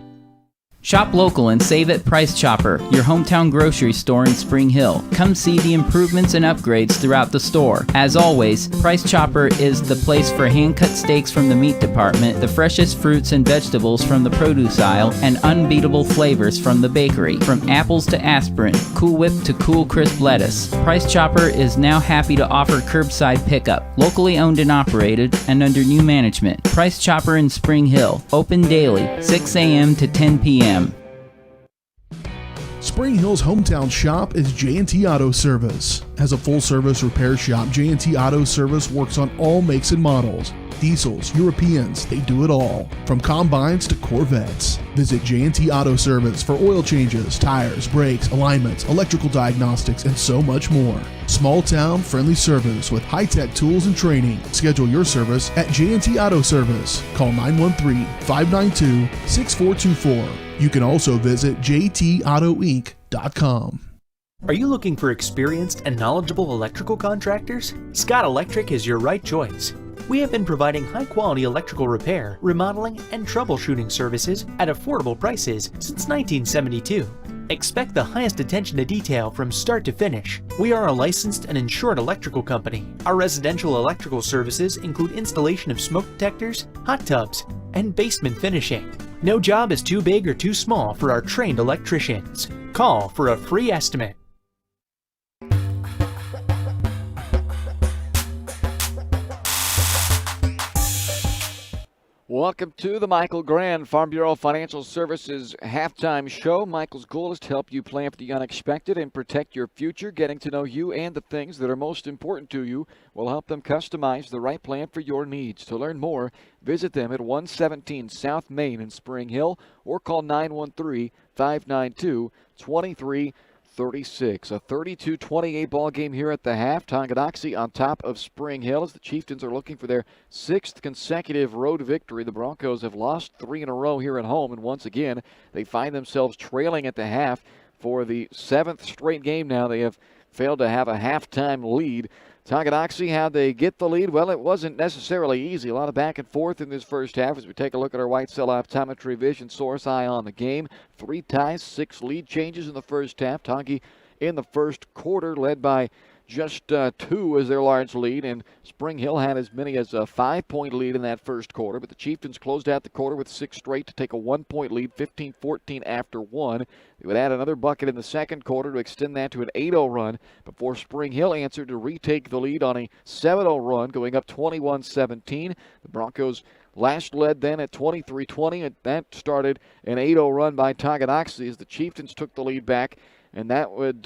Shop local and save at Price Chopper, your hometown grocery store in Spring Hill. Come see the improvements and upgrades throughout the store. As always, Price Chopper is the place for hand-cut steaks from the meat department, the freshest fruits and vegetables from the produce aisle, and unbeatable flavors from the bakery. From apples to aspirin, Cool Whip to Cool Crisp lettuce. Price Chopper is now happy to offer curbside pickup, locally owned and operated, and under new management. Price Chopper in Spring Hill, open daily, 6 a.m. to 10 p.m. Spring Hill's hometown shop is J&T Auto Service. As a full-service repair shop, J&T Auto Service works on all makes and models. diesels, Europeans, they do it all. From combines to Corvettes. Visit J&T Auto Service for oil changes, tires, brakes, alignments, electrical diagnostics, and so much more. Small town friendly service with high-tech tools and training. Schedule your service at J&T Auto Service. Call 913-592-6424. You can also visit jtautoinc.com. Are you looking for experienced and knowledgeable electrical contractors? Scott Electric is your right choice. We have been providing high-quality electrical repair, remodeling, and troubleshooting services at affordable prices since 1972. Expect the highest attention to detail from start to finish. We are a licensed and insured electrical company. Our residential electrical services include installation of smoke detectors, hot tubs, and basement finishing. No job is too big or too small for our trained electricians. Call for a free estimate. Welcome to the Michael Grand Farm Bureau Financial Services halftime show. Michael's goal is to help you plan for the unexpected and protect your future. Getting to know you and the things that are most important to you will help them customize the right plan for your needs. To learn more, visit them at 117 South Main in Spring Hill or call 913-592-2336. A 32-28 ball game here at the half. Tonganoxie on top of Spring Hill as the Chieftains are looking for their 6th consecutive road victory. The Broncos have lost 3 in a row here at home, and once again they find themselves trailing at the half for the 7th straight game now. They have failed to have a halftime lead. Tonganoxie, how'd they get the lead? Well, it wasn't necessarily easy. A lot of back and forth in this first half as we take a look at our white cell optometry vision source eye on the game. 3 ties, 6 lead changes in the first half. Tongi in the first quarter led by just 2 as their large lead, and Spring Hill had as many as a 5-point lead in that first quarter, but the Chieftains closed out the quarter with 6 straight to take a 1-point lead, 15-14 after 1. They would add another bucket in the second quarter to extend that to an 8-0 run before Spring Hill answered to retake the lead on a 7-0 run, going up 21-17. The Broncos last led then at 23-20, and that started an 8-0 run by Tonganoxie as the Chieftains took the lead back, and that would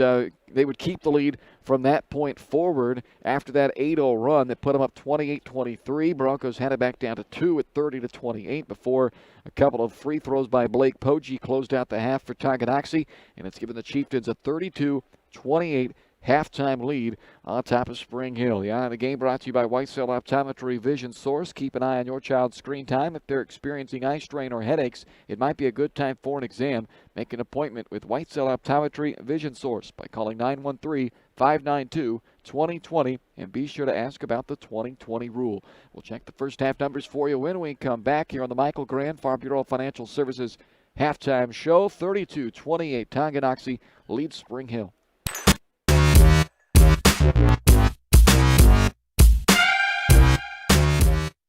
they would keep the lead from that point forward after that 8-0 run that put them up 28-23. Broncos had it back down to 2 at 30-28 before a couple of free throws by Blake Poggi closed out the half for Tonganoxie, and it's given the Chieftains a 32-28 halftime lead on top of Spring Hill. The Eye on the Game brought to you by White Cell Optometry Vision Source. Keep an eye on your child's screen time. If they're experiencing eye strain or headaches, it might be a good time for an exam. Make an appointment with White Cell Optometry Vision Source by calling 913-592-2020 and be sure to ask about the 2020 rule. We'll check the first half numbers for you when we come back here on the Michael Grand Farm Bureau Financial Services halftime show. 32-28 Tonganoxie leads Spring Hill.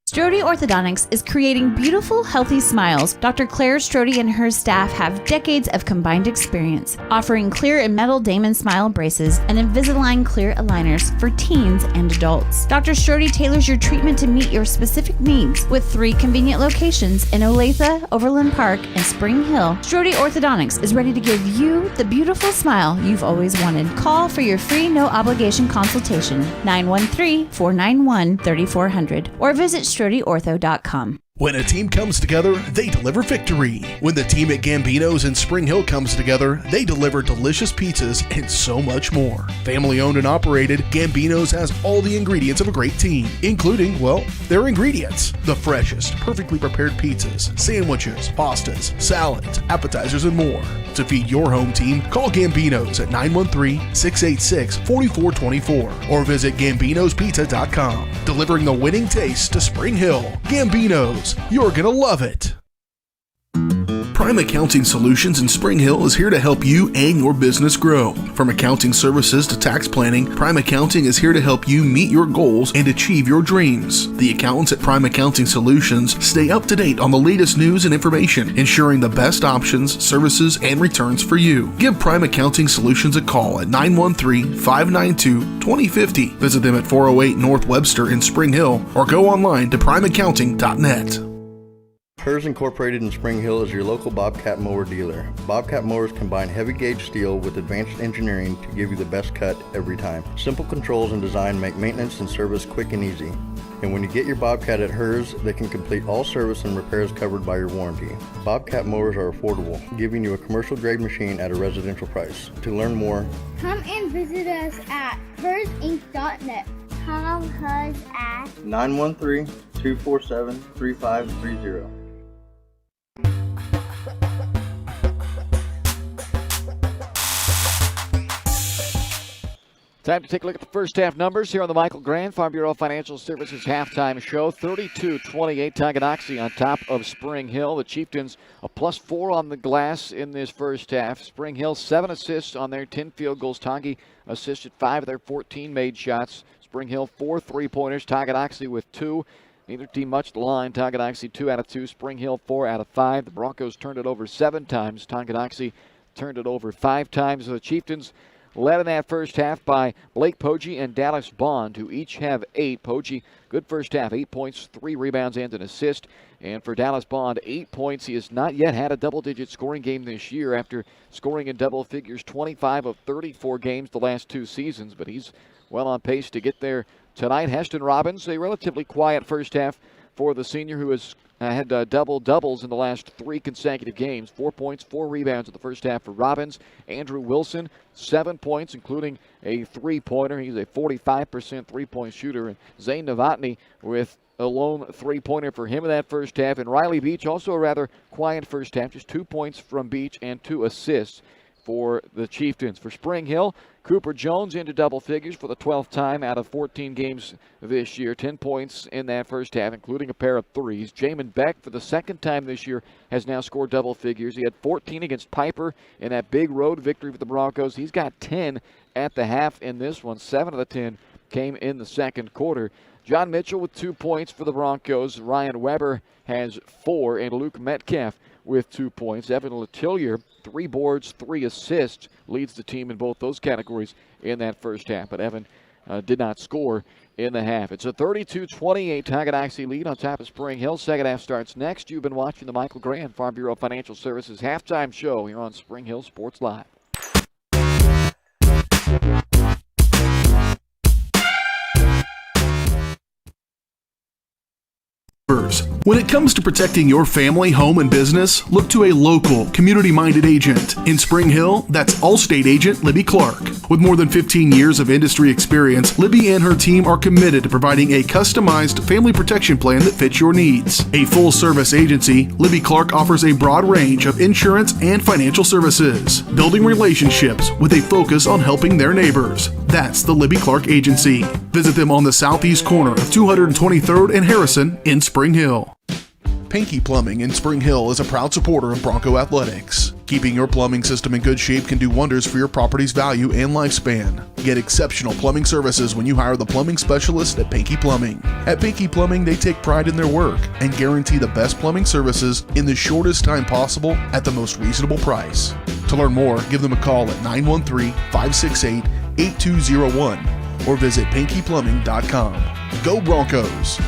Strode Orthodontics is creating beautiful, healthy smiles. Dr. Claire Strode and her staff have decades of combined experience, offering clear and metal Damon Smile braces and Invisalign clear aligners for teens and adults. Dr. Strode tailors your treatment to meet your specific needs. With 3 convenient locations in Olathe, Overland Park, and Spring Hill, Strode Orthodontics is ready to give you the beautiful smile you've always wanted. Call for your free no-obligation consultation, 913-491-3400, or visit StrodeOrtho.com. When a team comes together, they deliver victory. When the team at Gambino's in Spring Hill comes together, they deliver delicious pizzas and so much more. Family owned and operated, Gambino's has all the ingredients of a great team, including, well, their ingredients. The freshest, perfectly prepared pizzas, sandwiches, pastas, salads, appetizers, and more. To feed your home team, call Gambino's at 913-686-4424 or visit Gambino'sPizza.com. Delivering the winning taste to Spring Hill. Gambino's. You're gonna love it. Prime Accounting Solutions in Spring Hill is here to help you and your business grow. From accounting services to tax planning, Prime Accounting is here to help you meet your goals and achieve your dreams. The accountants at Prime Accounting Solutions stay up to date on the latest news and information, ensuring the best options, services, and returns for you. Give Prime Accounting Solutions a call at 913-592-2050. Visit them at 408 North Webster in Spring Hill or go online to primeaccounting.net. Hers Incorporated in Spring Hill is your local Bobcat mower dealer. Bobcat mowers combine heavy gauge steel with advanced engineering to give you the best cut every time. Simple controls and design make maintenance and service quick and easy. And when you get your Bobcat at Hers, they can complete all service and repairs covered by your warranty. Bobcat mowers are affordable, giving you a commercial grade machine at a residential price. To learn more, come and visit us at hersinc.net. Call Hers at 913-247-3530. Time to take a look at the first half numbers here on the Michael Grand Farm Bureau Financial Services halftime show. 32-28 Tonganoxie on top of Spring Hill. The Chieftains a +4 on the glass in this first half. Spring Hill 7 assists on their 10 field goals. Tongi assisted 5 of their 14 made shots. Spring Hill 4 3-pointers. Tonganoxie with 2. Neither team much the line. Tonganoxie 2 out of 2. Spring Hill 4 out of 5. The Broncos turned it over 7 times. Tonganoxie turned it over 5 times. The Chieftains led in that first half by Blake Poggi and Dallas Bond, who each have 8. Poggi, good first half, 8 points, 3 rebounds, and an assist. And for Dallas Bond, 8 points. He has not yet had a double-digit scoring game this year after scoring in double figures 25 of 34 games the last 2 seasons, but he's well on pace to get there tonight. Heston Robbins, a relatively quiet first half for the senior, who has had double-doubles in the last 3 consecutive games. 4 points, 4 rebounds in the first half for Robbins. Andrew Wilson, 7 points, including a 3-pointer. He's a 45% three-point shooter. And Zane Novotny with a lone 3-pointer for him in that first half. And Riley Beach, also a rather quiet first half, just 2 points from Beach and 2 assists for the Chieftains. For Spring Hill, Cooper Jones into double figures for the 12th time out of 14 games this year. 10 points in that first half, including a pair of threes. Jamin Beck, for the second time this year, has now scored double figures. He had 14 against Piper in that big road victory for the Broncos. He's got 10 at the half in this one. 7 of the 10 came in the second quarter. John Mitchell with 2 points for the Broncos. Ryan Weber has 4, and Luke Metcalf with 2 points. Evan Letillier, 3 boards, 3 assists, leads the team in both those categories in that first half. But Evan did not score in the half. It's a 32-28 Tonganoxie lead on top of Spring Hill. Second half starts next. You've been watching the Michael Grand Farm Bureau Financial Services halftime show here on Spring Hill Sports Live. When it comes to protecting your family, home, and business, look to a local, community-minded agent. In Spring Hill, that's Allstate agent Libby Clark. With more than 15 years of industry experience, Libby and her team are committed to providing a customized family protection plan that fits your needs. A full-service agency, Libby Clark offers a broad range of insurance and financial services, building relationships with a focus on helping their neighbors. That's the Libby Clark Agency. Visit them on the southeast corner of 223rd and Harrison in Spring Hill. Pinky Plumbing in Spring Hill is a proud supporter of Bronco Athletics. Keeping your plumbing system in good shape can do wonders for your property's value and lifespan. Get exceptional plumbing services when you hire the plumbing specialist at Pinky Plumbing. At Pinky Plumbing, they take pride in their work and guarantee the best plumbing services in the shortest time possible at the most reasonable price. To learn more, give them a call at 913-568-8201 or visit pinkyplumbing.com. Go Broncos!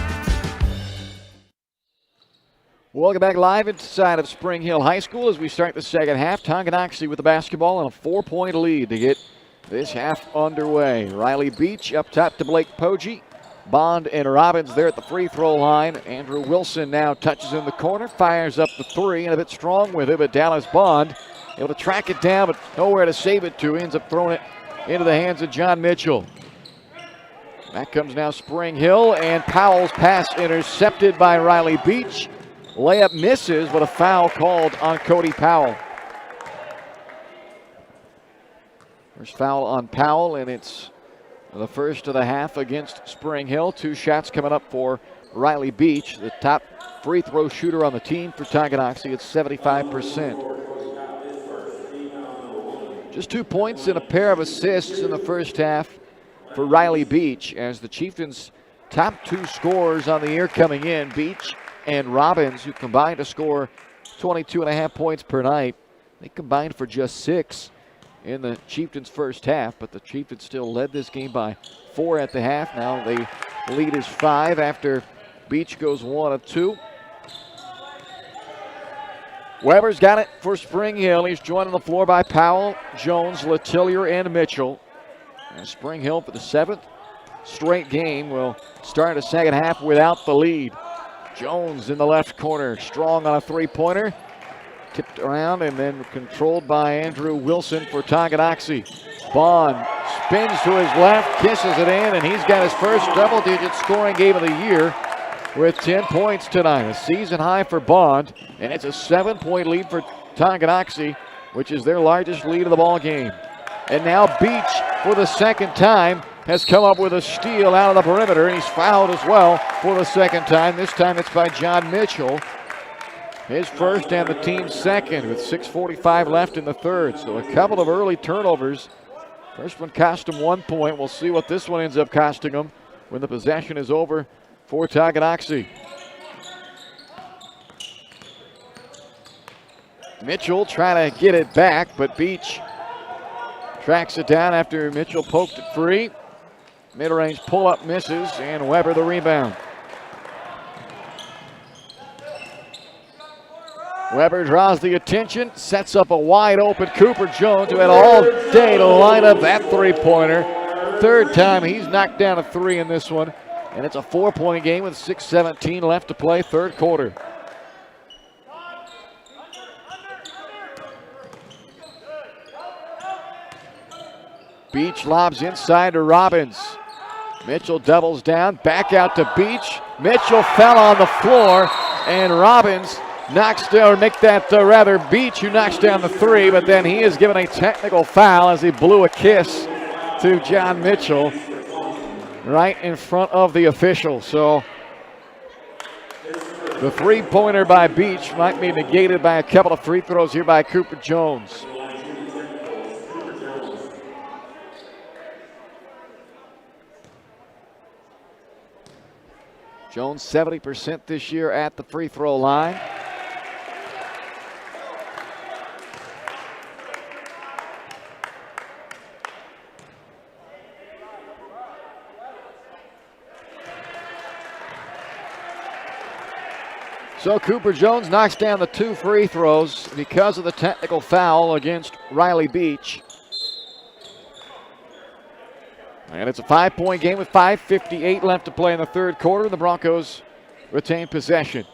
Welcome back live inside of Spring Hill High School as we start the second half. Tonganoxie with the basketball and a 4-point lead to get this half underway. Riley Beach up top to Blake Poggi. Bond and Robbins there at the free throw line. Andrew Wilson now touches in the corner, fires up the 3, and a bit strong with it, but Dallas Bond able to track it down, but nowhere to save it to. He ends up throwing it into the hands of John Mitchell. Back comes now Spring Hill, and Powell's pass intercepted by Riley Beach. Layup misses, but a foul called on Cody Powell. First foul on Powell, and it's the first of the half against Spring Hill. 2 shots coming up for Riley Beach, the top free throw shooter on the team for Tonganoxie. It's 75%. Just 2 points and a pair of assists in the first half for Riley Beach, as the Chieftains' top 2 scorers on the year coming in, Beach and Robbins, who combined to score 22.5 points per night. They combined for just 6 in the Chieftains' first half, but the Chieftains still led this game by 4 at the half. Now the lead is 5 after Beach goes 1 of 2. Weber's got it for Spring Hill. He's joined on the floor by Powell, Jones, Letillier, and Mitchell. And Spring Hill for the 7th straight game will start the second half without the lead. Jones in the left corner, strong on a three-pointer. Tipped around and then controlled by Andrew Wilson for Tonganoxie. Bond spins to his left, kisses it in, and he's got his first double-digit scoring game of the year with 10 points tonight. A season high for Bond, and it's a 7-point lead for Tonganoxie, which is their largest lead of the ball game. And now Beach, for the second time, has come up with a steal out of the perimeter, and he's fouled as well for the second time. This time it's by John Mitchell. His first and the team's second with 6:45 left in the third. So a couple of early turnovers. First one cost him 1 point. We'll see what this one ends up costing him when the possession is over for Tonganoxie. Mitchell trying to get it back, but Beach tracks it down after Mitchell poked it free. Mid-range pull-up misses, and Weber the rebound. Weber draws the attention, sets up a wide-open Cooper Jones, who had all day to line up that three-pointer. Third time he's knocked down a three in this one, and it's a 4-point game with 6:17 left to play, third quarter. Beach lobs inside to Robbins. Mitchell doubles down, back out to Beach. Mitchell fell on the floor, and Robbins knocks down, Beach, who knocks down the three, but then he is given a technical foul as he blew a kiss to John Mitchell right in front of the official. So the three-pointer by Beach might be negated by a couple of free throws here by Cooper Jones. Jones 70% this year at the free throw line. So Cooper Jones knocks down the 2 free throws because of the technical foul against Riley Beach. And it's a 5-point game with 5:58 left to play in the third quarter. The Broncos retain possession.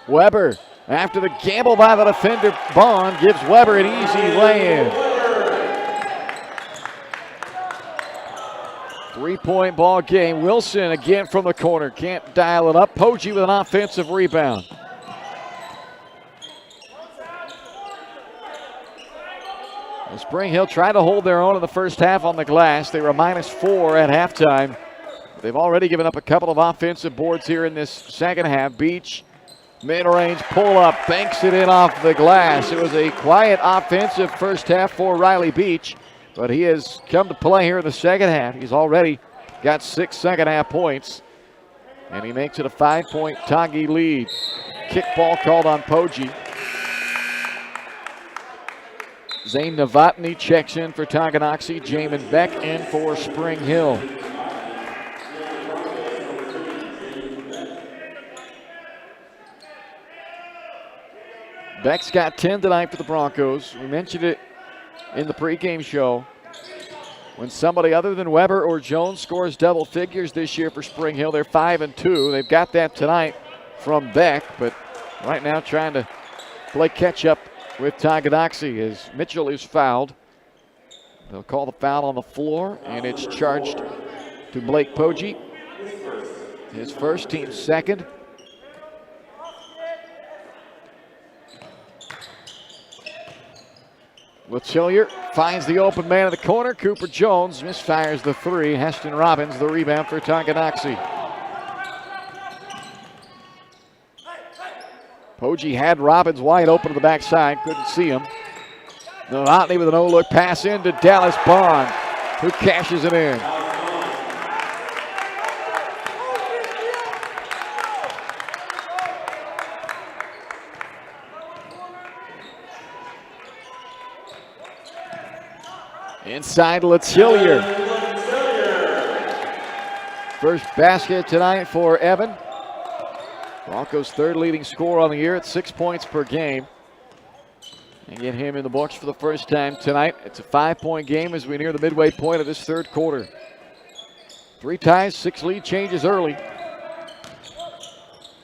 Weber, after the gamble by the defender, Bond gives Weber an easy lay-in. 3-point ball game. Wilson again from the corner. Can't dial it up. Poggi with an offensive rebound. Spring Hill tried to hold their own in the first half on the glass. They were -4 at halftime. They've already given up a couple of offensive boards here in this second half. Beach, mid-range pull-up, banks it in off the glass. It was a quiet offensive first half for Riley Beach, but he has come to play here in the second half. He's already got 6 second-half points, and he makes it a 5-point Tongi lead. Kick ball called on Poggi. Zane Novotny checks in for Tonganoxie. Jamin Beck in for Spring Hill. Beck's got 10 tonight for the Broncos. We mentioned it in the pregame show. When somebody other than Weber or Jones scores double figures this year for Spring Hill, they're 5-2. They've got that tonight from Beck, but right now trying to play catch-up with Tonganoxie as Mitchell is fouled. They'll call the foul on the floor, and it's charged to Blake Poggi. His first, team's second. Letillier finds the open man in the corner. Cooper Jones misfires the three. Heston Robbins the rebound for Tonganoxie. Poggi had Robbins wide open to the backside. Couldn't see him. Novotny with a no-look pass into Dallas Bond, who cashes it in. Inside Letillier. First basket tonight for Evan. Broncos' third leading scorer on the year at 6 points per game. And get him in the books for the first time tonight. It's a 5-point game as we near the midway point of this third quarter. 3 ties, 6 lead changes early.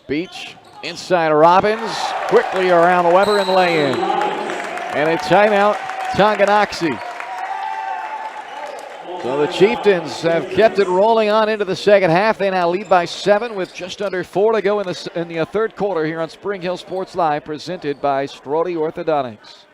Beach inside of Robbins, quickly around Weber and lay-in. And a timeout, Tonganoxie. So the Chieftains have kept it rolling on into the second half. They now lead by 7 with just under 4 to go in the third quarter here on Spring Hill Sports Live, presented by Strode Orthodontics.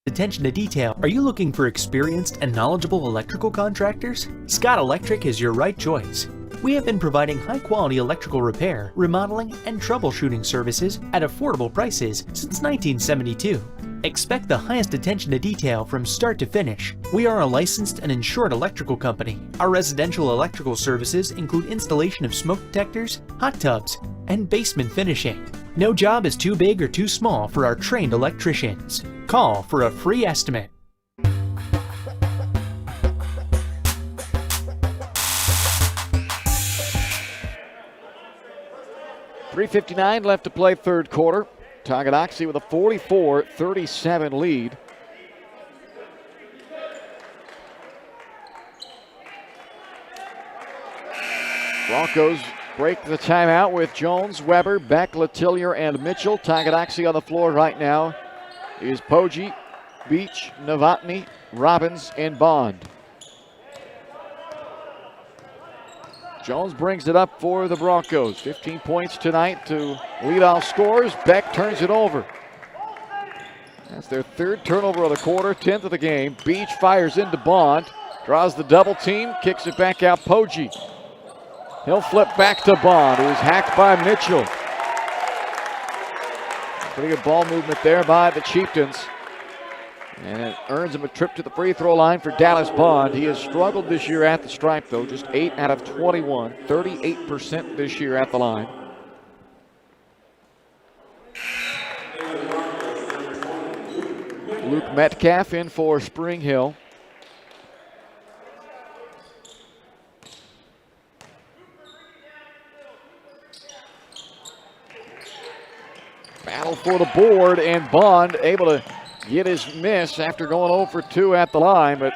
Attention to detail. Are you looking for experienced and knowledgeable electrical contractors? Scott Electric is your right choice. We have been providing high-quality electrical repair, remodeling, and troubleshooting services at affordable prices since 1972. Expect the highest attention to detail from start to finish. We are a licensed and insured electrical company. Our residential electrical services include installation of smoke detectors, hot tubs, and basement finishing. No job is too big or too small for our trained electricians. Call for a free estimate. .359 left to play third quarter. Tonganoxie with a 44-37 lead. Broncos break the timeout with Jones, Weber, Beck, Letillier, and Mitchell. Tonganoxie on the floor right now is Poggi, Beach, Novotny, Robbins, and Bond. Jones brings it up for the Broncos. 15 points tonight to lead all scorers. Beck turns it over. That's their third turnover of the quarter, 10th of the game. Beach fires into Bond, draws the double team, kicks it back out Poggi. He'll flip back to Bond, who's hacked by Mitchell. Pretty good ball movement there by the Chieftains. And it earns him a trip to the free throw line for Dallas Bond. He has struggled this year at the stripe, though. Just 8 out of 21, 38% this year at the line. Luke Metcalf in for Spring Hill. Battle for the board, and Bond able to get his miss after going 0 for 2 at the line, but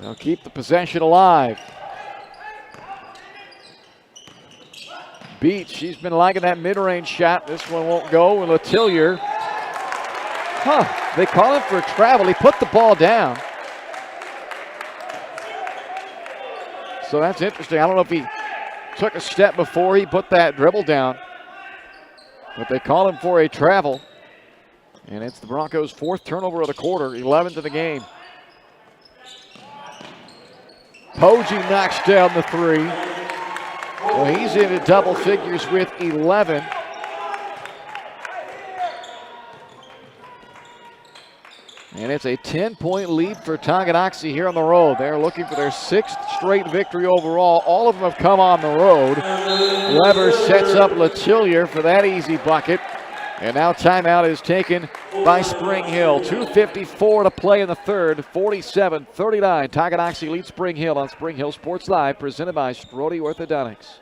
they'll keep the possession alive. Beach, she's been liking that mid-range shot. This one won't go, and Letillier. They call him for a travel. He put the ball down. So that's interesting. I don't know if he took a step before he put that dribble down, but they call him for a travel. And it's the Broncos' 4th turnover of the quarter, 11th of the game. Poggi knocks down the 3. Well, he's into double figures with 11. And it's a 10-point lead for Tonganoxie here on the road. They're looking for their 6th straight victory overall. All of them have come on the road. Weber sets up Letillier for that easy bucket. And now timeout is taken by Spring Hill. 2:54 to play in the third, 47-39. Tonganoxie leads Spring Hill on Spring Hill Sports Live, presented by Strode Orthodontics.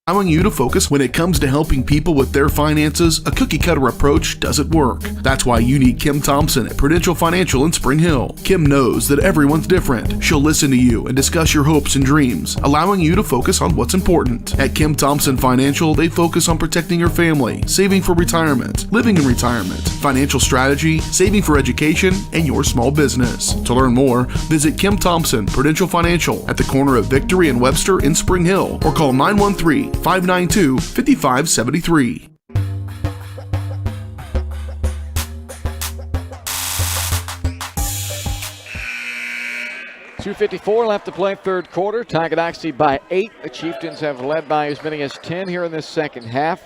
Allowing you to focus when it comes to helping people with their finances, a cookie-cutter approach doesn't work. That's why you need Kim Thompson at Prudential Financial in Spring Hill. Kim knows that everyone's different. She'll listen to you and discuss your hopes and dreams, allowing you to focus on what's important. At Kim Thompson Financial, they focus on protecting your family, saving for retirement, living in retirement, financial strategy, saving for education, and your small business. To learn more, visit Kim Thompson Prudential Financial at the corner of Victory and Webster in Spring Hill, or call 913-592-5573. .254 left to play third quarter. Tonganoxie by 8. The Chieftains have led by as many as 10 here in this second half.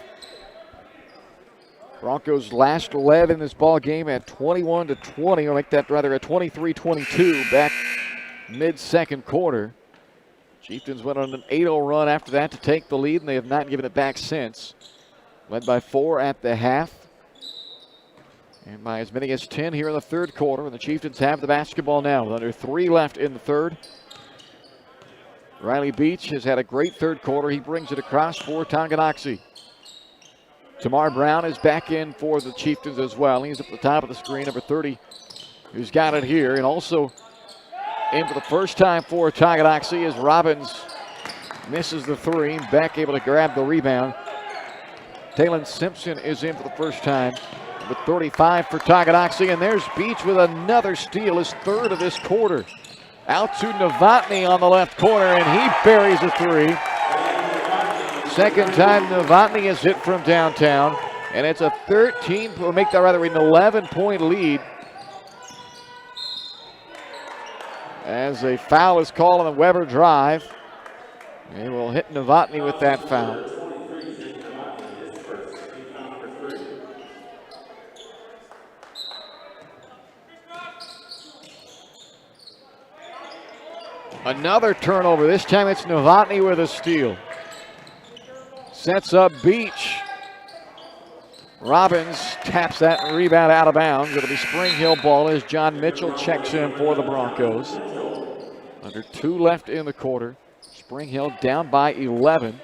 Broncos last led in this ball game at 21-20, or make that rather a 23-22 back mid-second quarter. Chieftains went on an 8-0 run after that to take the lead, and they have not given it back since. Led by 4 at the half. And by as many as 10 here in the third quarter. And the Chieftains have the basketball now with under 3 left in the third. Riley Beach has had a great third quarter. He brings it across for Tonganoxie. Tamar Brown is back in for the Chieftains as well. He's up at the top of the screen, number 30, who's got it here. And also in for the first time for Tonganoxie as Robbins misses the three. Beck able to grab the rebound. Talon Simpson is in for the first time with 35 for Tonganoxie. And there's Beach with another steal, his third of this quarter. Out to Novotny on the left corner, and he buries a three. Second time Novotny has hit from downtown, and it's a 11-point lead. As a foul is called on the Weber drive. They will hit Novotny with that foul. Another turnover. This time it's Novotny with a steal. Sets up Beach. Robbins taps that rebound out of bounds. It'll be Spring Hill ball as John Mitchell checks in for the Broncos. Under 2 left in the quarter. Spring Hill down by 11.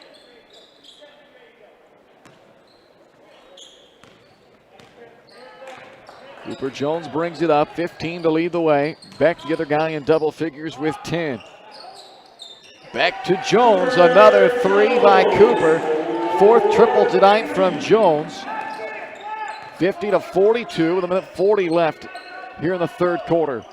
Cooper Jones brings it up, 15 to lead the way. Beck, the other guy in double figures with 10. Back to Jones, another three by Cooper. 4th triple tonight from Jones. 50-42 with a minute 40 left here in the third quarter.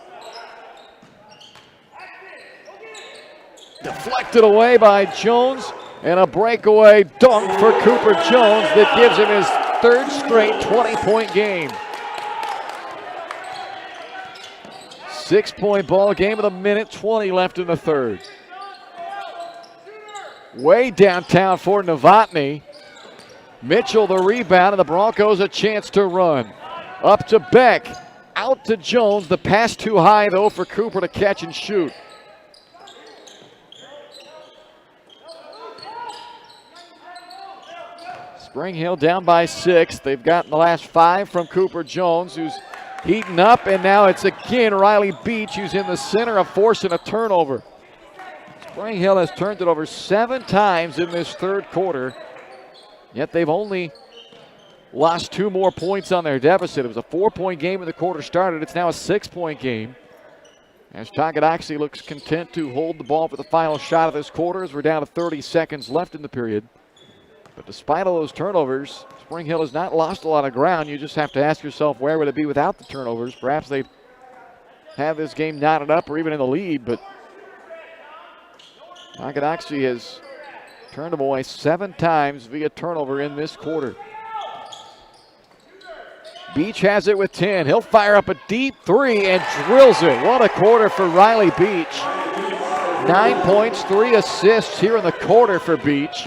Deflected away by Jones, and a breakaway dunk for Cooper Jones that gives him his 3rd straight 20-point game. 6-point ball game with a minute 20 left in the third. Way downtown for Novotny. Mitchell the rebound, and the Broncos a chance to run. Up to Beck, out to Jones. The pass too high though for Cooper to catch and shoot. Spring Hill down by 6. They've gotten the last 5 from Cooper Jones, who's heating up, and now it's again Riley Beach who's in the center of forcing a turnover. Spring Hill has turned it over 7 times in this third quarter, yet they've only lost 2 more points on their deficit. It was a 4-point game when the quarter started. It's now a 6-point game. As Tonganoxie looks content to hold the ball for the final shot of this quarter as we're down to 30 seconds left in the period. But despite all those turnovers, Spring Hill has not lost a lot of ground. You just have to ask yourself, where would it be without the turnovers? Perhaps they'd have this game knotted up or even in the lead, but Tonganoxie has turned them away 7 times via turnover in this quarter. Beach has it with 10. He'll fire up a deep 3 and drills it. What a quarter for Riley Beach. 9 points, 3 assists here in the quarter for Beach.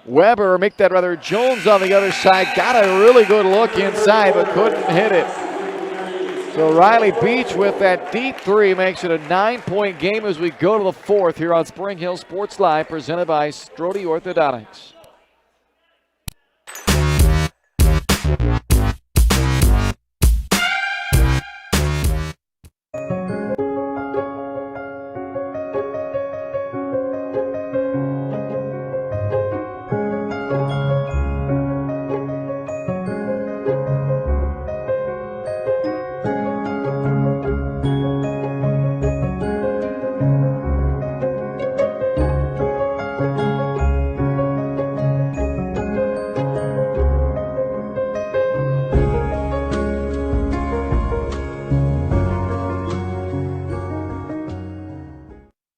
Jones on the other side. Got a really good look inside, but couldn't hit it. So Riley Beach with that deep 3 makes it a 9-point game as we go to the 4th here on Spring Hill Sports Live, presented by Strode Orthodontics.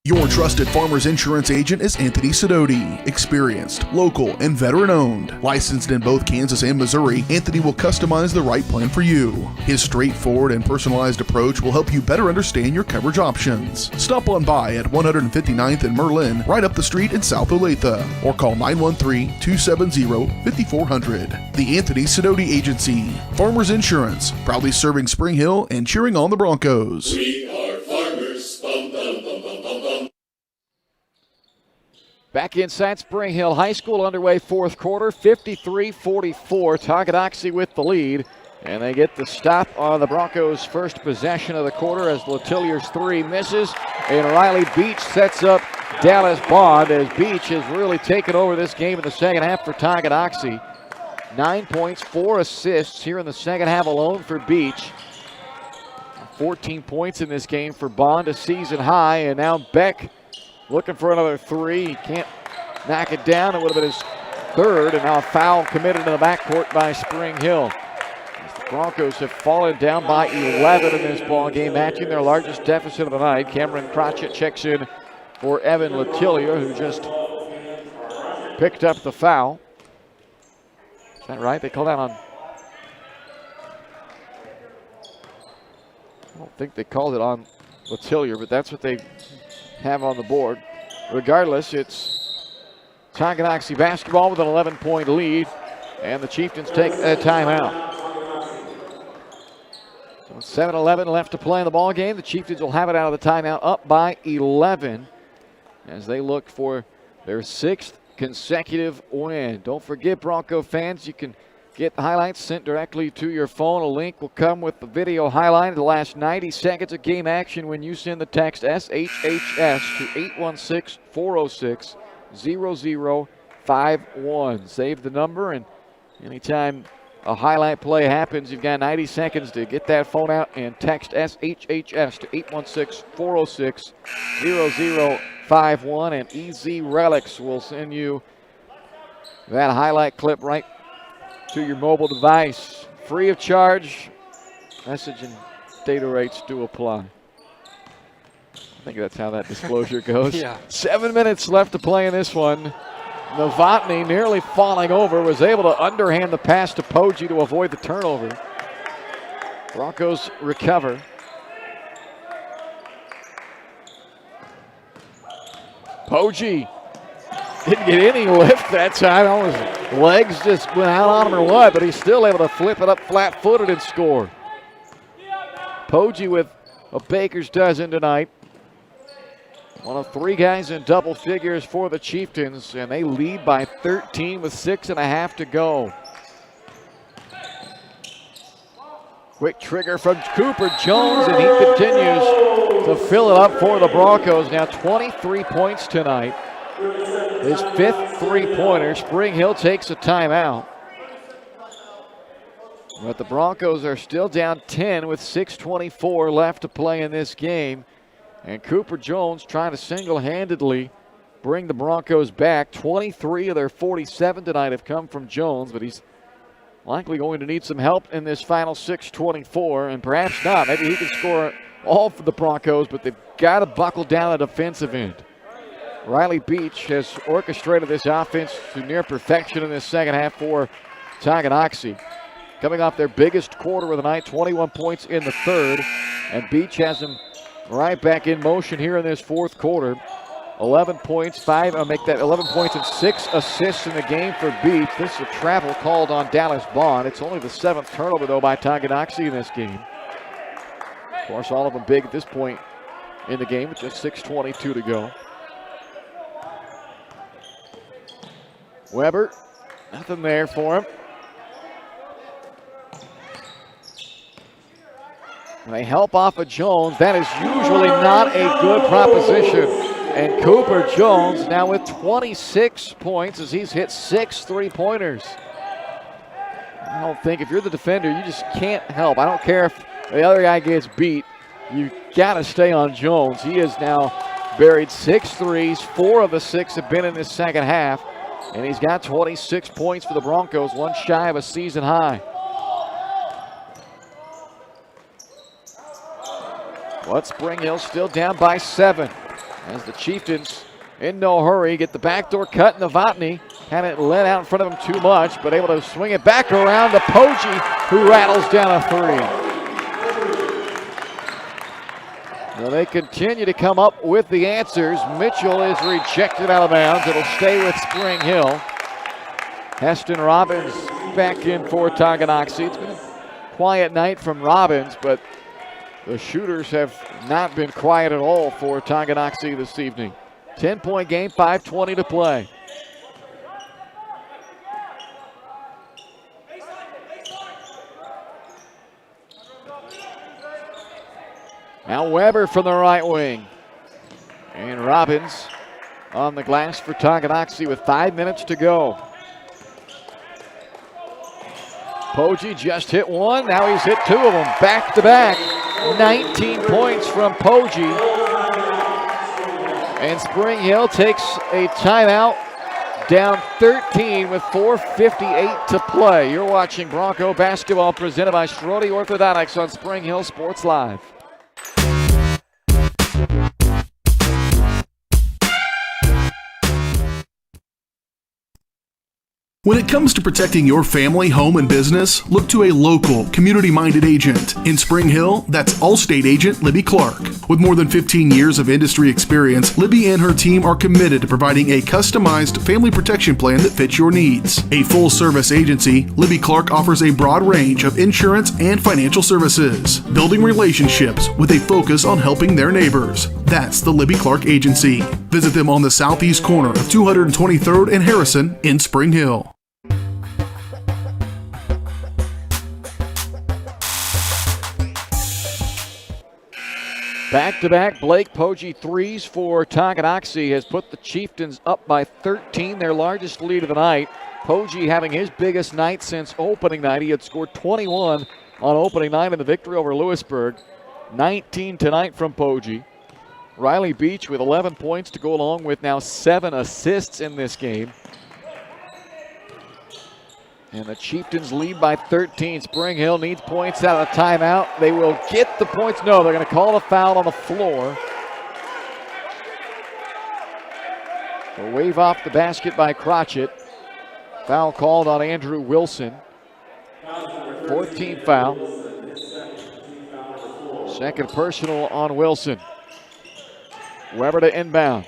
Your trusted Farmers Insurance agent is Anthony Sidoti. Experienced, local, and veteran-owned. Licensed in both Kansas and Missouri, Anthony will customize the right plan for you. His straightforward and personalized approach will help you better understand your coverage options. Stop on by at 159th and Merlin, right up the street in South Olathe, or call 913-270-5400. The Anthony Sidoti Agency. Farmers Insurance, proudly serving Spring Hill and cheering on the Broncos. We are farmers. Bum, bum, bum, bum, bum, bum. Back inside Spring Hill High School, underway 4th quarter, 53-44. Tonganoxie with the lead. And they get the stop on the Broncos' first possession of the quarter as Letillier's three misses. And Riley Beach sets up Dallas Bond as Beach has really taken over this game in the second half for Tonganoxie. 9 points, 4 assists here in the second half alone for Beach. 14 points in this game for Bond, a season high. And now Beck looking for another three. He can't knock it down. It would have been his third. And now a foul committed in the backcourt by Spring Hill. Broncos have fallen down by 11 in this ball game, matching their largest deficit of the night. Cameron Crotchet checks in for Evan Letillier, who just picked up the foul. Is that right? They called that on... I don't think they called it on Letillier, but that's what they have on the board. Regardless, it's Tonganoxie basketball with an 11-point lead, and the Chieftains take a timeout. 7:11 left to play in the ball game. The Chieftains will have it out of the timeout, up by 11 as they look for their 6th consecutive win. Don't forget, Bronco fans, you can get the highlights sent directly to your phone. A link will come with the video highlight of the last 90 seconds of game action when you send the text SHHS to 816-406-0051. Save the number, and anytime a highlight play happens, you've got 90 seconds to get that phone out and text SHHS to 816-406-0051, and EZ Relics will send you that highlight clip right to your mobile device. Free of charge. Message and data rates do apply. I think that's how that disclosure goes. Yeah. 7 minutes left to play in this one. Novotny nearly falling over, was able to underhand the pass to Poggi to avoid the turnover. Broncos recover. Poggi didn't get any lift that time. His legs just went out on him or what, but he's still able to flip it up flat-footed and score. Poggi with a baker's dozen tonight. One of 3 guys in double figures for the Chieftains, and they lead by 13 with 6.5 to go. Quick trigger from Cooper Jones, and he continues to fill it up for the Broncos. Now 23 points tonight. His 5th three-pointer. Spring Hill takes a timeout. But the Broncos are still down 10 with 6:24 left to play in this game. And Cooper Jones trying to single-handedly bring the Broncos back. 23 of their 47 tonight have come from Jones, but he's likely going to need some help in this final 6:24, and perhaps not. Maybe he can score all for the Broncos, but they've got to buckle down the defensive end. Riley Beach has orchestrated this offense to near perfection in this second half for Tonganoxie. Coming off their biggest quarter of the night, 21 points in the third, and Beach has them right back in motion here in this fourth quarter. 11 points, 11 points and 6 assists in the game for Beach. This is a travel called on Dallas Bond. It's only the 7th turnover, though, by Tonganoxie in this game. Of course, all of them big at this point in the game with just 6:22 to go. Weber, nothing there for him. They help off of Jones. That is usually not a good proposition. And Cooper Jones now with 26 points as he's hit 6 three-pointers. I don't think, if you're the defender, you just can't help. I don't care if the other guy gets beat. You got to stay on Jones. He has now buried 6 threes. 4 of the 6 have been in this second half. And he's got 26 points for the Broncos, one shy of a season high. But Spring Hill still down by 7 as the Chieftains in no hurry get the backdoor cut. Novotny had it let out in front of him too much, but able to swing it back around to Poggi, who rattles down a 3. Well, they continue to come up with the answers. Mitchell is rejected out of bounds. It'll stay with Spring Hill. Heston Robbins back in for Tonganoxie. It's been a quiet night from Robbins, but the shooters have not been quiet at all for Tonganoxie this evening. 10-point game, 5:20 to play. Now Weber from the right wing. And Robbins on the glass for Tonganoxie with 5 minutes to go. Poggi just hit one. Now he's hit 2 of them back to back. 19 points from Poggi. And Spring Hill takes a timeout, down 13 with 4:58 to play. You're watching Bronco basketball presented by Strode Orthodontics on Spring Hill Sports Live. When it comes to protecting your family, home, and business, look to a local, community-minded agent. In Spring Hill, that's Allstate agent Libby Clark. With more than 15 years of industry experience, Libby and her team are committed to providing a customized family protection plan that fits your needs. A full-service agency, Libby Clark offers a broad range of insurance and financial services, building relationships with a focus on helping their neighbors. That's the Libby Clark Agency. Visit them on the southeast corner of 223rd and Harrison in Spring Hill. Back-to-back Blake Poggi threes for Tonganoxie has put the Chieftains up by 13, their largest lead of the night. Poggi having his biggest night since opening night. He had scored 21 on opening night in the victory over Lewisburg. 19 tonight from Poggi. Riley Beach with 11 points to go along with now 7 assists in this game. And the Chieftains lead by 13. Spring Hill needs points out of the timeout. They will get the points. No, they're going to call a foul on the floor. A wave off the basket by Crotchet. Foul called on Andrew Wilson. 14th foul. Second personal on Wilson. Weber to inbound.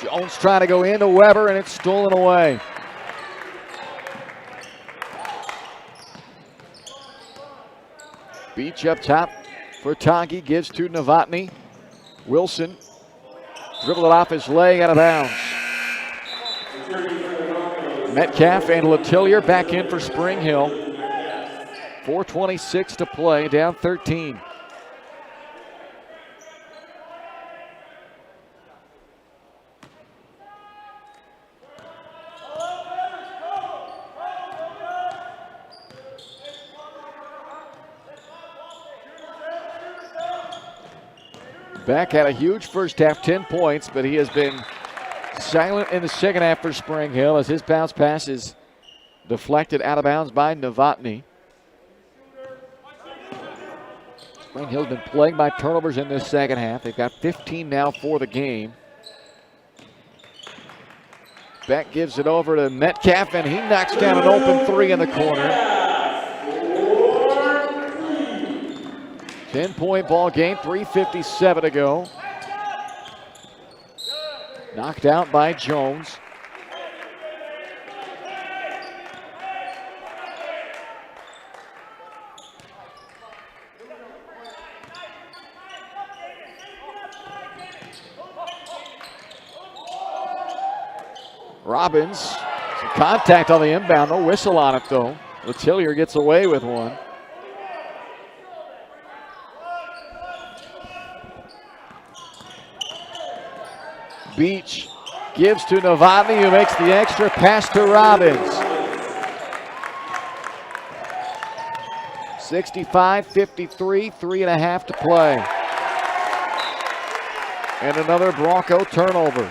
Jones trying to go into Weber, and it's stolen away. Beach up top for Tongi, gives to Novotny. Wilson dribbled it off his leg, out of bounds. Metcalf and Letillier back in for Spring Hill. 4:26 to play, down 13. Beck had a huge first half, 10 points, but he has been silent in the second half for Spring Hill as his bounce pass is deflected out of bounds by Novotny. Spring Hill's been plagued by turnovers in this second half. They've got 15 now for the game. Beck gives it over to Metcalf, and he knocks down an open three in the corner. 10-point ball game, 3:57 to go. Knocked out by Jones. Robbins, some contact on the inbound, no whistle on it though. Letillier gets away with one. Beach gives to Novotny, who makes the extra pass to Robbins. 65-53, 3.5 to play. And another Bronco turnover.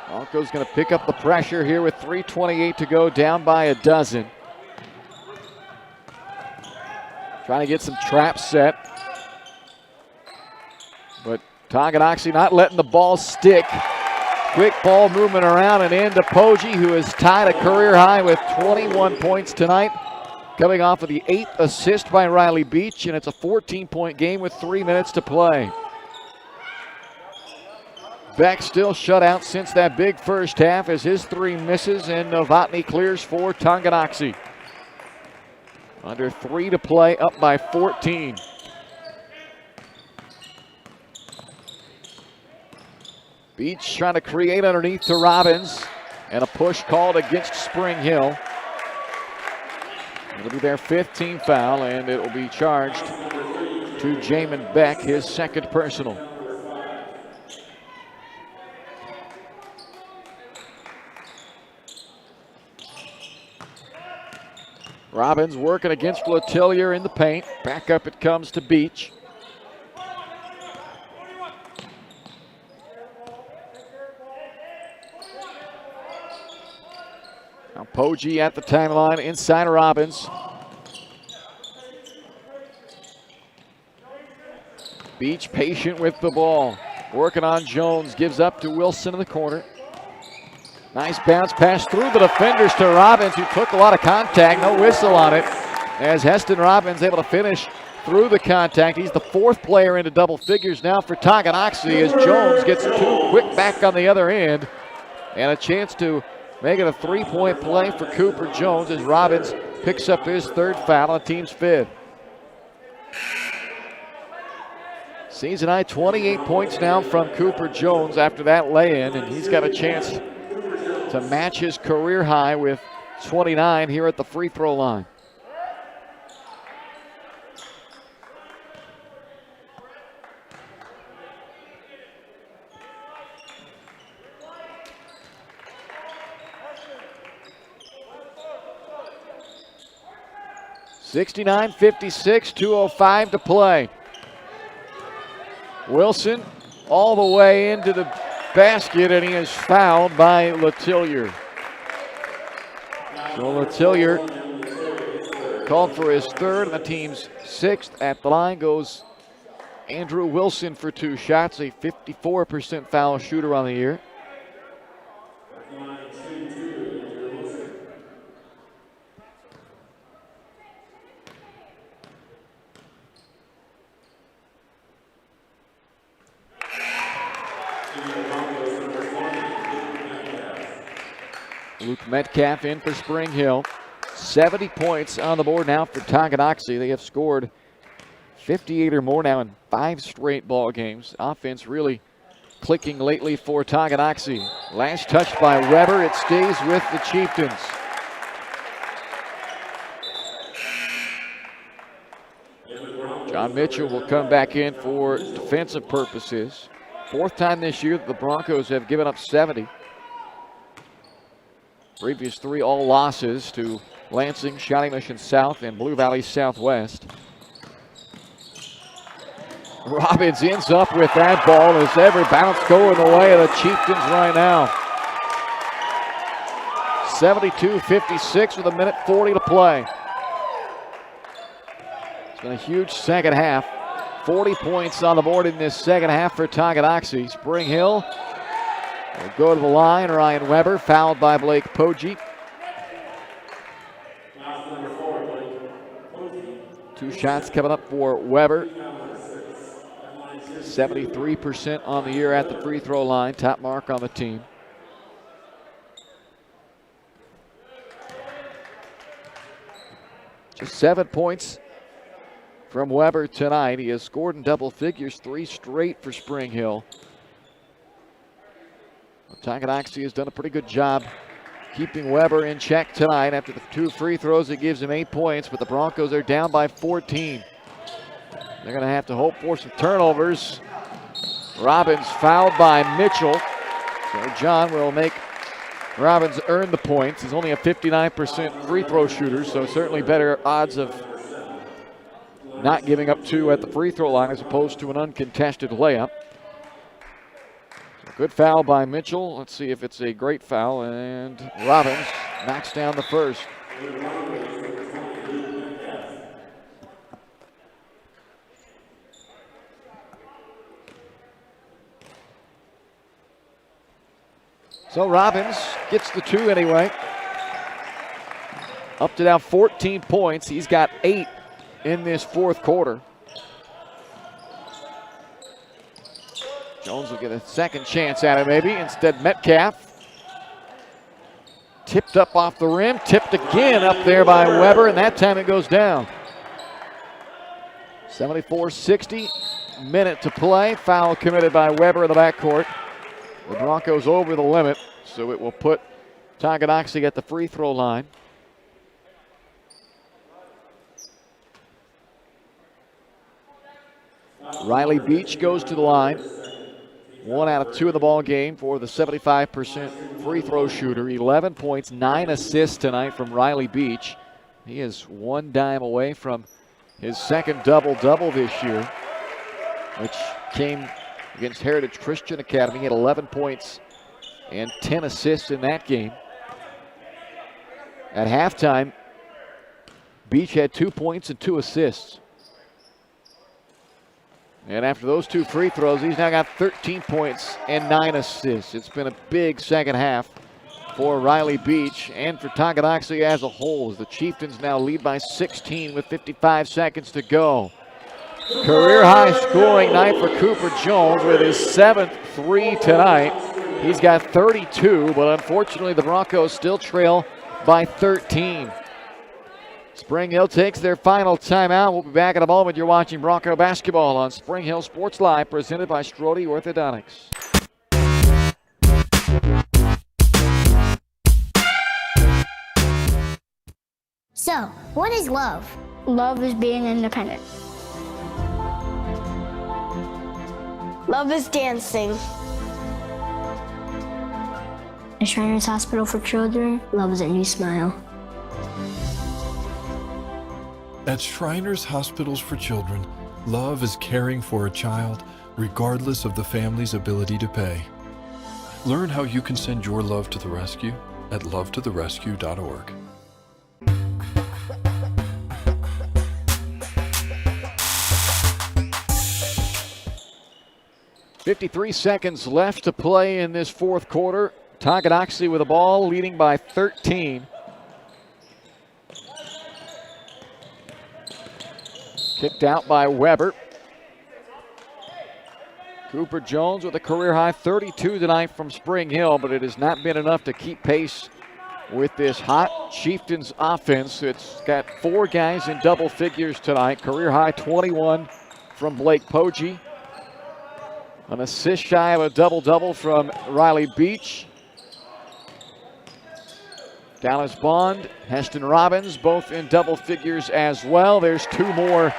Broncos going to pick up the pressure here with 3:28 to go, down by a dozen. Trying to get some traps set. But Tonganoxie not letting the ball stick. Quick ball movement around and into Poggi, who has tied a career high with 21 points tonight, coming off of the 8th assist by Riley Beach, and it's a 14-point game with 3 minutes to play. Beck still shut out since that big first half as his 3 misses, and Novotny clears for Tonganoxie. Under 3 to play, up by 14. Beach trying to create underneath to Robbins. And a push called against Spring Hill. It'll be their 5th team foul, and it will be charged to Jamin Beck, his 2nd personal. Robbins working against Letellier in the paint. Back up it comes to Beach. Now Poggi at the timeline inside of Robbins. Beach patient with the ball. Working on Jones, gives up to Wilson in the corner. Nice bounce pass through the defenders to Robbins, who took a lot of contact. No whistle on it, as Heston Robbins able to finish through the contact. He's the 4th player into double figures now for Tonganoxie, as Jones gets 2 quick back on the other end. And a chance to make it a 3-point play for Cooper Jones as Robbins picks up his 3rd foul on the team's 5th. Season high 28 points now from Cooper Jones after that lay-in, and he's got a chance to match his career high with 29 here at the free throw line. (69-56), 2:05 to play. Wilson all the way into the basket, and he is fouled by Letellier. So Letellier called for his 3rd and the team's 6th. At the line goes Andrew Wilson for 2 shots, a 54% foul shooter on the year. Luke Metcalf in for Spring Hill. 70 points on the board now for Tonganoxie. They have scored 58 or more now in 5 straight ball games. Offense really clicking lately for Tonganoxie. Last touch by Weber. It stays with the Chieftains. John Mitchell will come back in for defensive purposes. 4th time this year that the Broncos have given up 70. Previous 3 all losses to Lansing, Shawnee Mission South, and Blue Valley Southwest. Robbins ends up with that ball as every bounce going the way of the Chieftains right now. 72-56 with 1:40 to play. It's been a huge second half. 40 points on the board in this second half for Tonganoxie. Spring Hill will go to the line. Ryan Weber fouled by Blake Poggi. 2 shots coming up for Weber. 73% on the year at the free throw line. Top mark on the team. Just 7 points from Weber tonight. He has scored in double figures 3 straight for Spring Hill. Tonganoxie has done a pretty good job keeping Weber in check tonight. After the 2 free throws, it gives him 8 points, but the Broncos are down by 14. They're going to have to hope for some turnovers. Robbins fouled by Mitchell. So John will make Robbins earn the points. He's only a 59% free throw shooter, so certainly better odds of not giving up 2 at the free throw line as opposed to an uncontested layup. So good foul by Mitchell. Let's see if it's a great foul, and Robbins knocks down the first. So Robbins gets the 2 anyway. Up to now 14 points. He's got 8 in this fourth quarter. Jones will get a second chance at it maybe. Instead, Metcalf. Tipped up off the rim. Tipped again up there by Weber, and that time it goes down. 74-60. Minute to play. Foul committed by Weber in the backcourt. The Broncos over the limit, so it will put Tonganoxie at the free throw line. Riley Beach goes to the line. 1 out of 2 in the ball game for the 75% free throw shooter. 11 points, 9 assists tonight from Riley Beach. He is 1 dime away from his second double-double this year, which came against Heritage Christian Academy. He had 11 points and 10 assists in that game. At halftime, Beach had 2 points and 2 assists. And after those 2 free throws, he's now got 13 points and 9 assists. It's been a big second half for Riley Beach and for Tonganoxie as a whole, as the Chieftains now lead by 16 with 55 seconds to go. Career high scoring night for Cooper Jones with his 7th 3 tonight. He's got 32, but unfortunately the Broncos still trail by 13. Spring Hill takes their final timeout. We'll be back in a moment. You're watching Bronco basketball on Spring Hill Sports Live, presented by Strode Orthodontics. So, what is love? Love is being independent. Love is dancing. At Shriners Hospital for Children, love is a new smile. At Shriners Hospitals for Children, love is caring for a child regardless of the family's ability to pay. Learn how you can send your love to the rescue at lovetotherescue.org. .53 seconds left to play in this fourth quarter. Tonganoxie with the ball, leading by 13. Kicked out by Weber. Cooper Jones with a career-high 32 tonight from Spring Hill, but it has not been enough to keep pace with this hot Chieftains offense. It's got 4 guys in double figures tonight. Career-high 21 from Blake Poggi. An assist shy of a double-double from Riley Beach. Dallas Bond, Heston Robbins, both in double figures as well. There's 2 more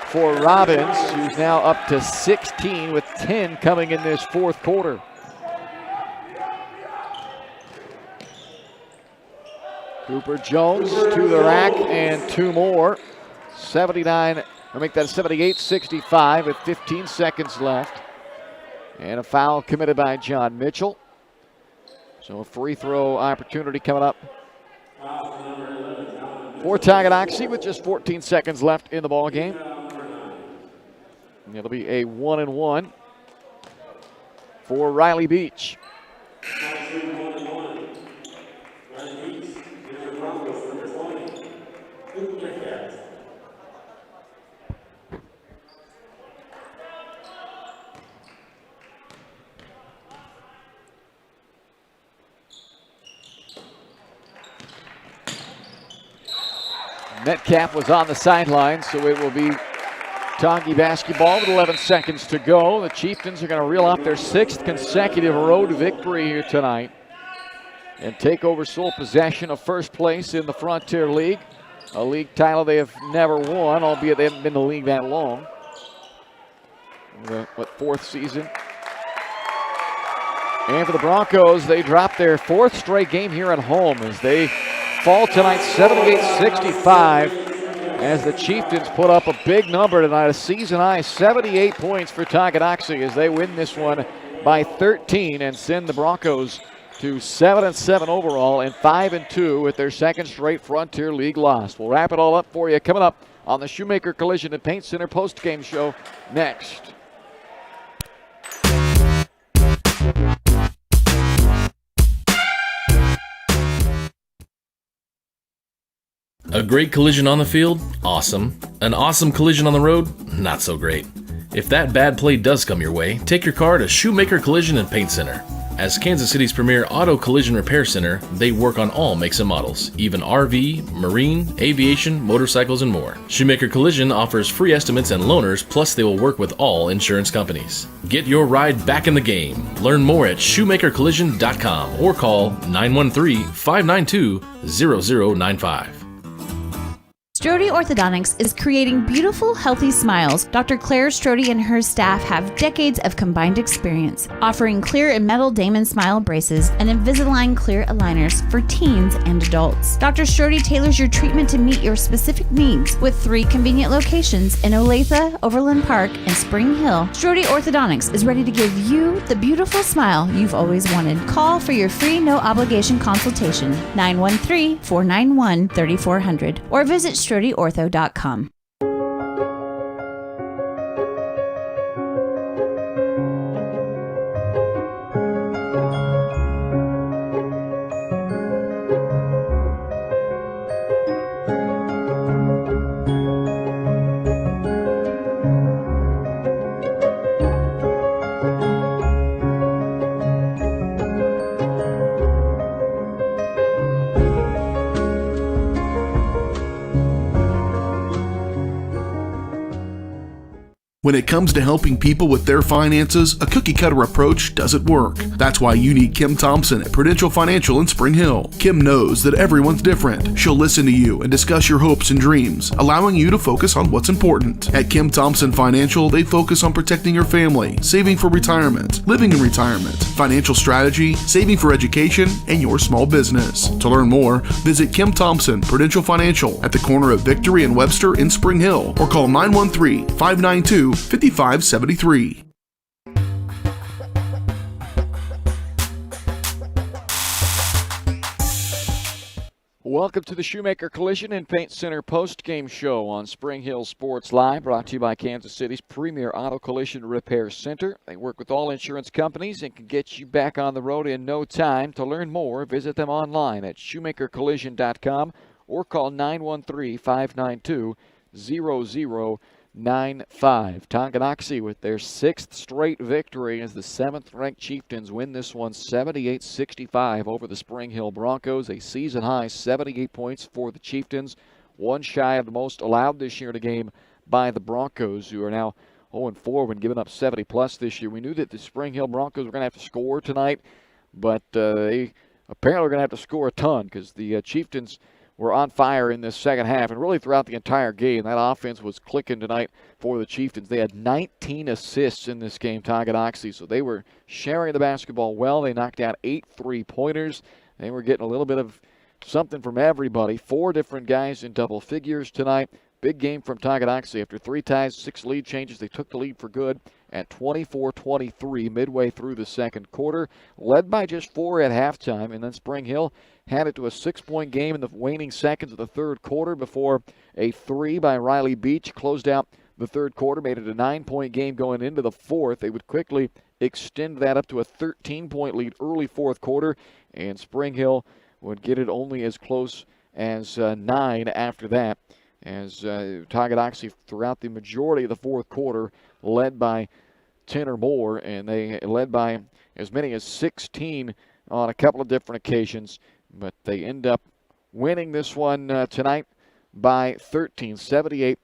for Robbins, who's now up to 16 with 10 coming in this fourth quarter. Cooper Jones to the rack and 2 more. 79, I'll make that 78-65 with 15 seconds left. And a foul committed by John Mitchell. So a free throw opportunity coming up for Tonganoxie with just 14 seconds left in the ball game. And it'll be a 1-and-1 for Riley Beach. Metcalf was on the sideline, so it will be Tongi basketball with 11 seconds to go. The Chieftains are going to reel off their 6th consecutive road victory here tonight and take over sole possession of first place in the Frontier League, a league title they have never won, albeit they haven't been in the league that long. The 4th season. And for the Broncos, they dropped their 4th straight game here at home as they fall tonight 78-65 as the Chieftains put up a big number tonight, a season-high 78 points for Tonganoxie as they win this one by 13 and send the Broncos to 7-7 overall and 5-2 with their 2nd straight Frontier League loss. We'll wrap it all up for you coming up on the Shoemaker Collision and Paint Center post-game show next. A great collision on the field? Awesome. An awesome collision on the road? Not so great. If that bad play does come your way, take your car to Shoemaker Collision and Paint Center. As Kansas City's premier auto collision repair center, they work on all makes and models, even RV, marine, aviation, motorcycles, and more. Shoemaker Collision offers free estimates and loaners, plus they will work with all insurance companies. Get your ride back in the game. Learn more at shoemakercollision.com or call 913-592-0095. Strode Orthodontics is creating beautiful, healthy smiles. Dr. Claire Strode and her staff have decades of combined experience, offering clear and metal Damon smile braces and Invisalign clear aligners for teens and adults. Dr. Strode tailors your treatment to meet your specific needs with 3 convenient locations in Olathe, Overland Park, and Spring Hill. Strode Orthodontics is ready to give you the beautiful smile you've always wanted. Call for your free no-obligation consultation, 913-491-3400, or visit StrodeOrtho.com. When it comes to helping people with their finances, a cookie-cutter approach doesn't work. That's why you need Kim Thompson at Prudential Financial in Spring Hill. Kim knows that everyone's different. She'll listen to you and discuss your hopes and dreams, allowing you to focus on what's important. At Kim Thompson Financial, they focus on protecting your family, saving for retirement, living in retirement, financial strategy, saving for education, and your small business. To learn more, visit Kim Thompson Prudential Financial at the corner of Victory and Webster in Spring Hill, or call 913-592-5573. Welcome to the Shoemaker Collision and Paint Center post-game show on Spring Hill Sports Live, brought to you by Kansas City's premier auto collision repair center. They work with all insurance companies and can get you back on the road in no time. To learn more, visit them online at shoemakercollision.com or call 913-592-0095. Tonganoxie with their 6th straight victory as the 7th-ranked Chieftains win this one 78-65 over the Spring Hill Broncos. A season-high 78 points for the Chieftains, one shy of the most allowed this year in a game by the Broncos, who are now 0-4 when giving up 70-plus this year. We knew that the Spring Hill Broncos were going to have to score tonight, but they apparently are going to have to score a ton because the Chieftains were on fire in this second half and really throughout the entire game. That offense was clicking tonight for the Chieftains. They had 19 assists in this game, Tonganoxie, so they were sharing the basketball well. They knocked down 8 3-pointers. They were getting a little bit of something from everybody. 4 different guys in double figures tonight. Big game from Tonganoxie. After 3 ties, 6 lead changes, they took the lead for good at 24-23 midway through the second quarter, led by just 4 at halftime, and then Spring Hill had it to a 6-point game in the waning seconds of the third quarter before a 3 by Riley Beach closed out the third quarter, made it a 9-point game going into the fourth. They would quickly extend that up to a 13-point lead early fourth quarter, and Spring Hill would get it only as close as 9 after that, as Tonganoxie throughout the majority of the fourth quarter led by 10 or more, and they led by as many as 16 on a couple of different occasions, but they end up winning this one tonight by 13, 78-65.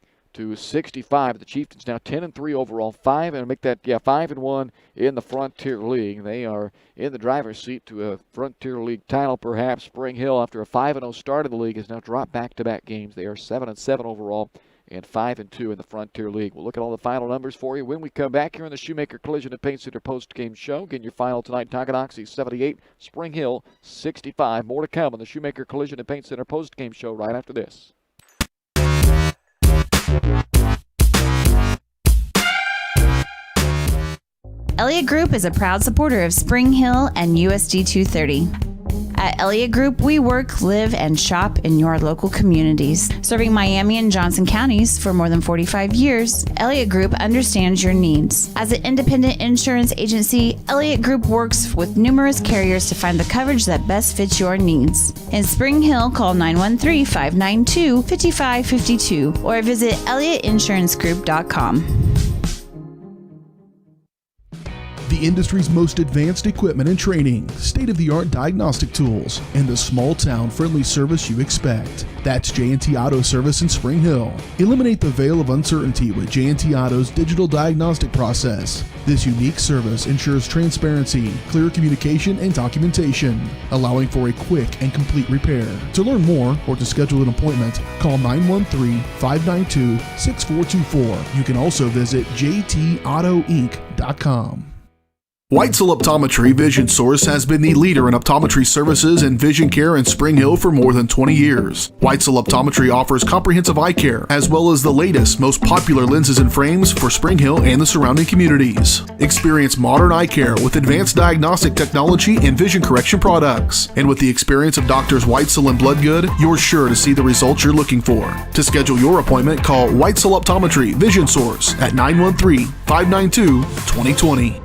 The Chieftains now 10-3 overall, 5-1 in the Frontier League. They are in the driver's seat to a Frontier League title, perhaps. Spring Hill, after a 5-0 start of the league, has now dropped back-to-back games. They are 7-7 overall and 5-2 in the Frontier League. We'll look at all the final numbers for you when we come back here on the Shoemaker Collision and Paint Center post-game show. Again, your final tonight, Tonganoxie 78, Spring Hill 65. More to come on the Shoemaker Collision and Paint Center post-game show right after this. Elliott Group is a proud supporter of Spring Hill and USD 230. At Elliott Group, we work, live, and shop in your local communities. Serving Miami and Johnson counties for more than 45 years, Elliott Group understands your needs. As an independent insurance agency, Elliott Group works with numerous carriers to find the coverage that best fits your needs. In Spring Hill, call 913-592-5552 or visit ElliottInsuranceGroup.com. The industry's most advanced equipment and training, state-of-the-art diagnostic tools, and the small-town friendly service you expect. That's J&T Auto Service in Spring Hill. Eliminate the veil of uncertainty with J&T Auto's digital diagnostic process. This unique service ensures transparency, clear communication, and documentation, allowing for a quick and complete repair. To learn more or to schedule an appointment, call 913-592-6424. You can also visit jtautoinc.com. Weitzel Optometry Vision Source has been the leader in optometry services and vision care in Spring Hill for more than 20 years. Weitzel Optometry offers comprehensive eye care, as well as the latest, most popular lenses and frames for Spring Hill and the surrounding communities. Experience modern eye care with advanced diagnostic technology and vision correction products. And with the experience of Doctors Weitzel and Bloodgood, you're sure to see the results you're looking for. To schedule your appointment, call Weitzel Optometry Vision Source at 913-592-2020.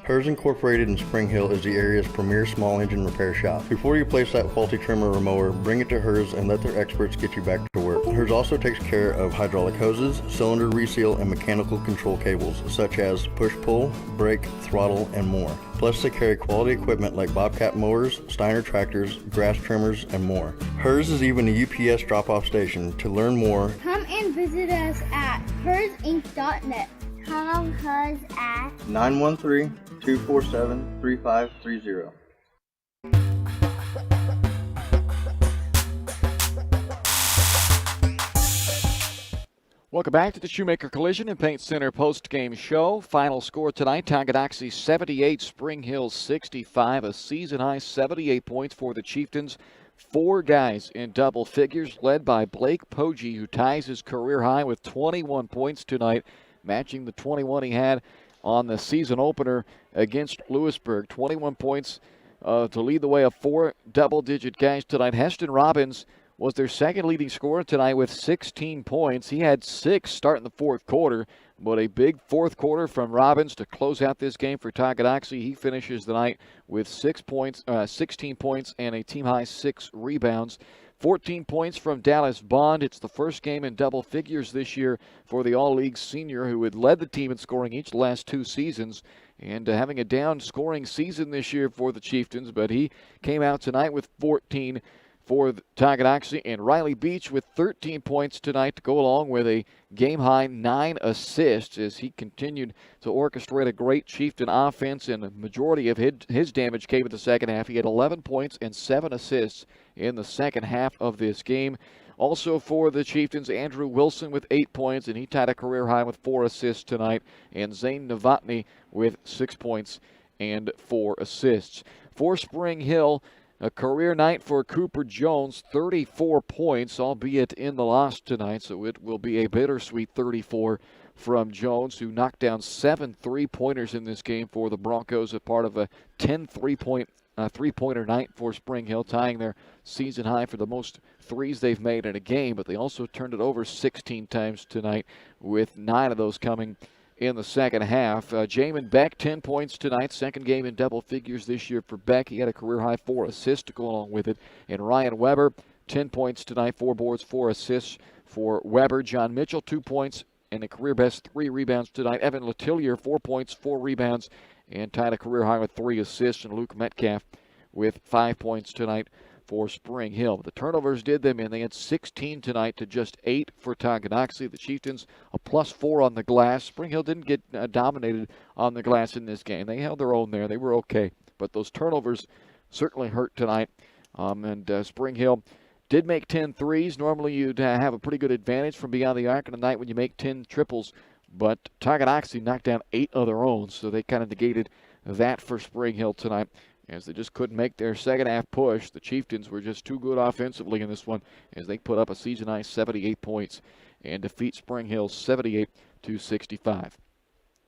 Hers Incorporated in Spring Hill is the area's premier small engine repair shop. Before you place that faulty trimmer or mower, bring it to Hers and let their experts get you back to work. Hers also takes care of hydraulic hoses, cylinder reseal, and mechanical control cables, such as push-pull, brake, throttle, and more. Plus, they carry quality equipment like Bobcat mowers, Steiner tractors, grass trimmers, and more. Hers is even a UPS drop-off station. To learn more, Come and visit us at hersinc.net. Call Hers at 913-247-3530. Welcome back to the Shoemaker Collision and Paint Center post-game show. Final score tonight, Tonganoxie 78, Spring Hill 65, a season-high 78 points for the Chieftains. 4 guys in double figures, led by Blake Poggi, who ties his career high with 21 points tonight, matching the 21 he had on the season opener against Lewisburg. 21 points to lead the way of 4 double-digit guys tonight. Heston Robbins was their second leading scorer tonight with 16 points. He had 6 starting the fourth quarter, but a big fourth quarter from Robbins to close out this game for Tonganoxie. He finishes the night with 16 points and a team-high 6 rebounds. 14 points from Dallas Bond. It's the first game in double figures this year for the All-League senior, who had led the team in scoring each last 2 seasons, and having a down scoring season this year for the Chieftains, but he came out tonight with 14 for Tonganoxie. And Riley Beach with 13 points tonight to go along with a game-high 9 assists as he continued to orchestrate a great Chieftain offense, and a majority of his damage came in the second half. He had 11 points and 7 assists in the second half of this game. Also for the Chieftains, Andrew Wilson with 8 points, and he tied a career high with 4 assists tonight, and Zane Novotny with 6 points and 4 assists. For Spring Hill, a career night for Cooper Jones, 34 points, albeit in the loss tonight, so it will be a bittersweet 34 from Jones, who knocked down 7 three-pointers in this game for the Broncos, a part of a 10 three-pointer night for Spring Hill, tying their season high for the most threes they've made in a game, but they also turned it over 16 times tonight, with 9 of those coming in the second half. Jamin Beck, 10 points tonight, second game in double figures this year for Beck. He had a career-high 4 assists to go along with it. And Ryan Weber, 10 points tonight, 4 boards, 4 assists for Weber. John Mitchell, 2 points and a career-best 3 rebounds tonight. Evan Letillier, 4 points, 4 rebounds, and tied a career-high with 3 assists. And Luke Metcalf with 5 points tonight for Spring Hill. But the turnovers did them in. They had 16 tonight to just 8 for Tonganoxie. The Chieftains a +4 on the glass. Spring Hill didn't get dominated on the glass in this game. They held their own there. They were okay. But those turnovers certainly hurt tonight. Spring Hill did make 10 threes. Normally you'd have a pretty good advantage from beyond the arc on a night when you make 10 triples. But Tonganoxie knocked down 8 of their own, so they kind of negated that for Spring Hill tonight, as they just couldn't make their second half push. The Chieftains were just too good offensively in this one, as they put up a season-high 78 points and defeat Spring Hill 78-65.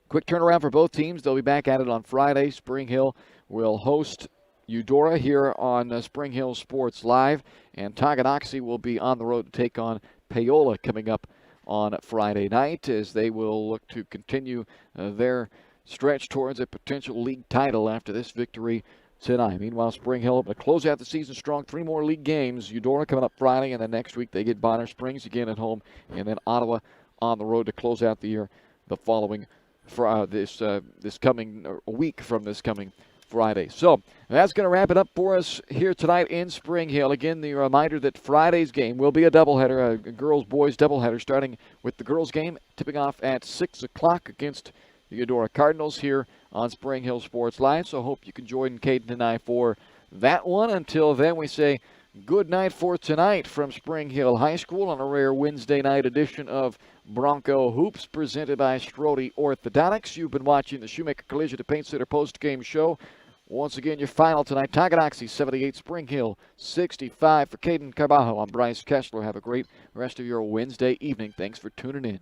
Quick turnaround for both teams. They'll be back at it on Friday. Spring Hill will host Eudora here on Spring Hill Sports Live, and Tonganoxie will be on the road to take on Paola coming up on Friday night, as they will look to continue their stretch towards a potential league title after this victory tonight. Meanwhile, Spring Hill to close out the season strong. 3 more league games. Eudora coming up Friday, and then next week they get Bonner Springs again at home, and then Ottawa on the road to close out the year the following for this coming week from this coming Friday. So that's going to wrap it up for us here tonight in Spring Hill. Again, the reminder that Friday's game will be a doubleheader, a girls-boys doubleheader, starting with the girls' game tipping off at 6 o'clock against the Eudora Cardinals here on Spring Hill Sports Live. So hope you can join Caden and I for that one. Until then, we say good night for tonight from Spring Hill High School on a rare Wednesday night edition of Bronco Hoops presented by Strode Orthodontics. You've been watching the Shoemaker Collision and Paint Center post-game show. Once again, your final tonight, Tonganoxie 78, Spring Hill 65. For Caden Carbajo, I'm Bryce Kessler. Have a great rest of your Wednesday evening. Thanks for tuning in.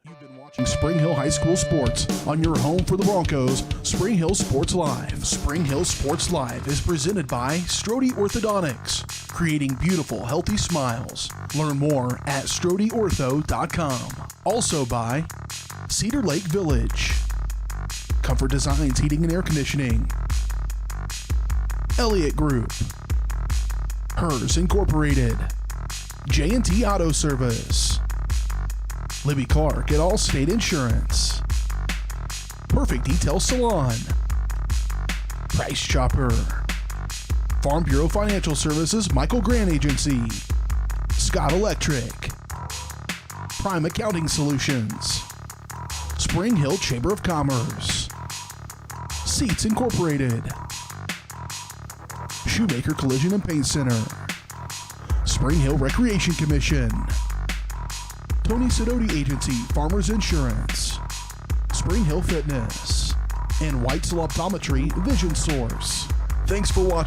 You've been watching Spring Hill High School Sports on your home for the Broncos, Spring Hill Sports Live. Spring Hill Sports Live is presented by Strode Orthodontics, creating beautiful, healthy smiles. Learn more at StrodeOrtho.com. Also by Cedar Lake Village, Comfort Designs Heating and Air Conditioning, Elliott Group, Hers Incorporated, J&T Auto Service, Libby Clark at Allstate Insurance, Perfect Detail Salon, Price Chopper, Farm Bureau Financial Services Michael Grant Agency, Scott Electric, Prime Accounting Solutions, Spring Hill Chamber of Commerce, Seats Incorporated, Shoemaker Collision and Paint Center, Spring Hill Recreation Commission, Tony Sidoti Agency, Farmers Insurance, Spring Hill Fitness, and Whitesell Optometry Vision Source. Thanks for watching.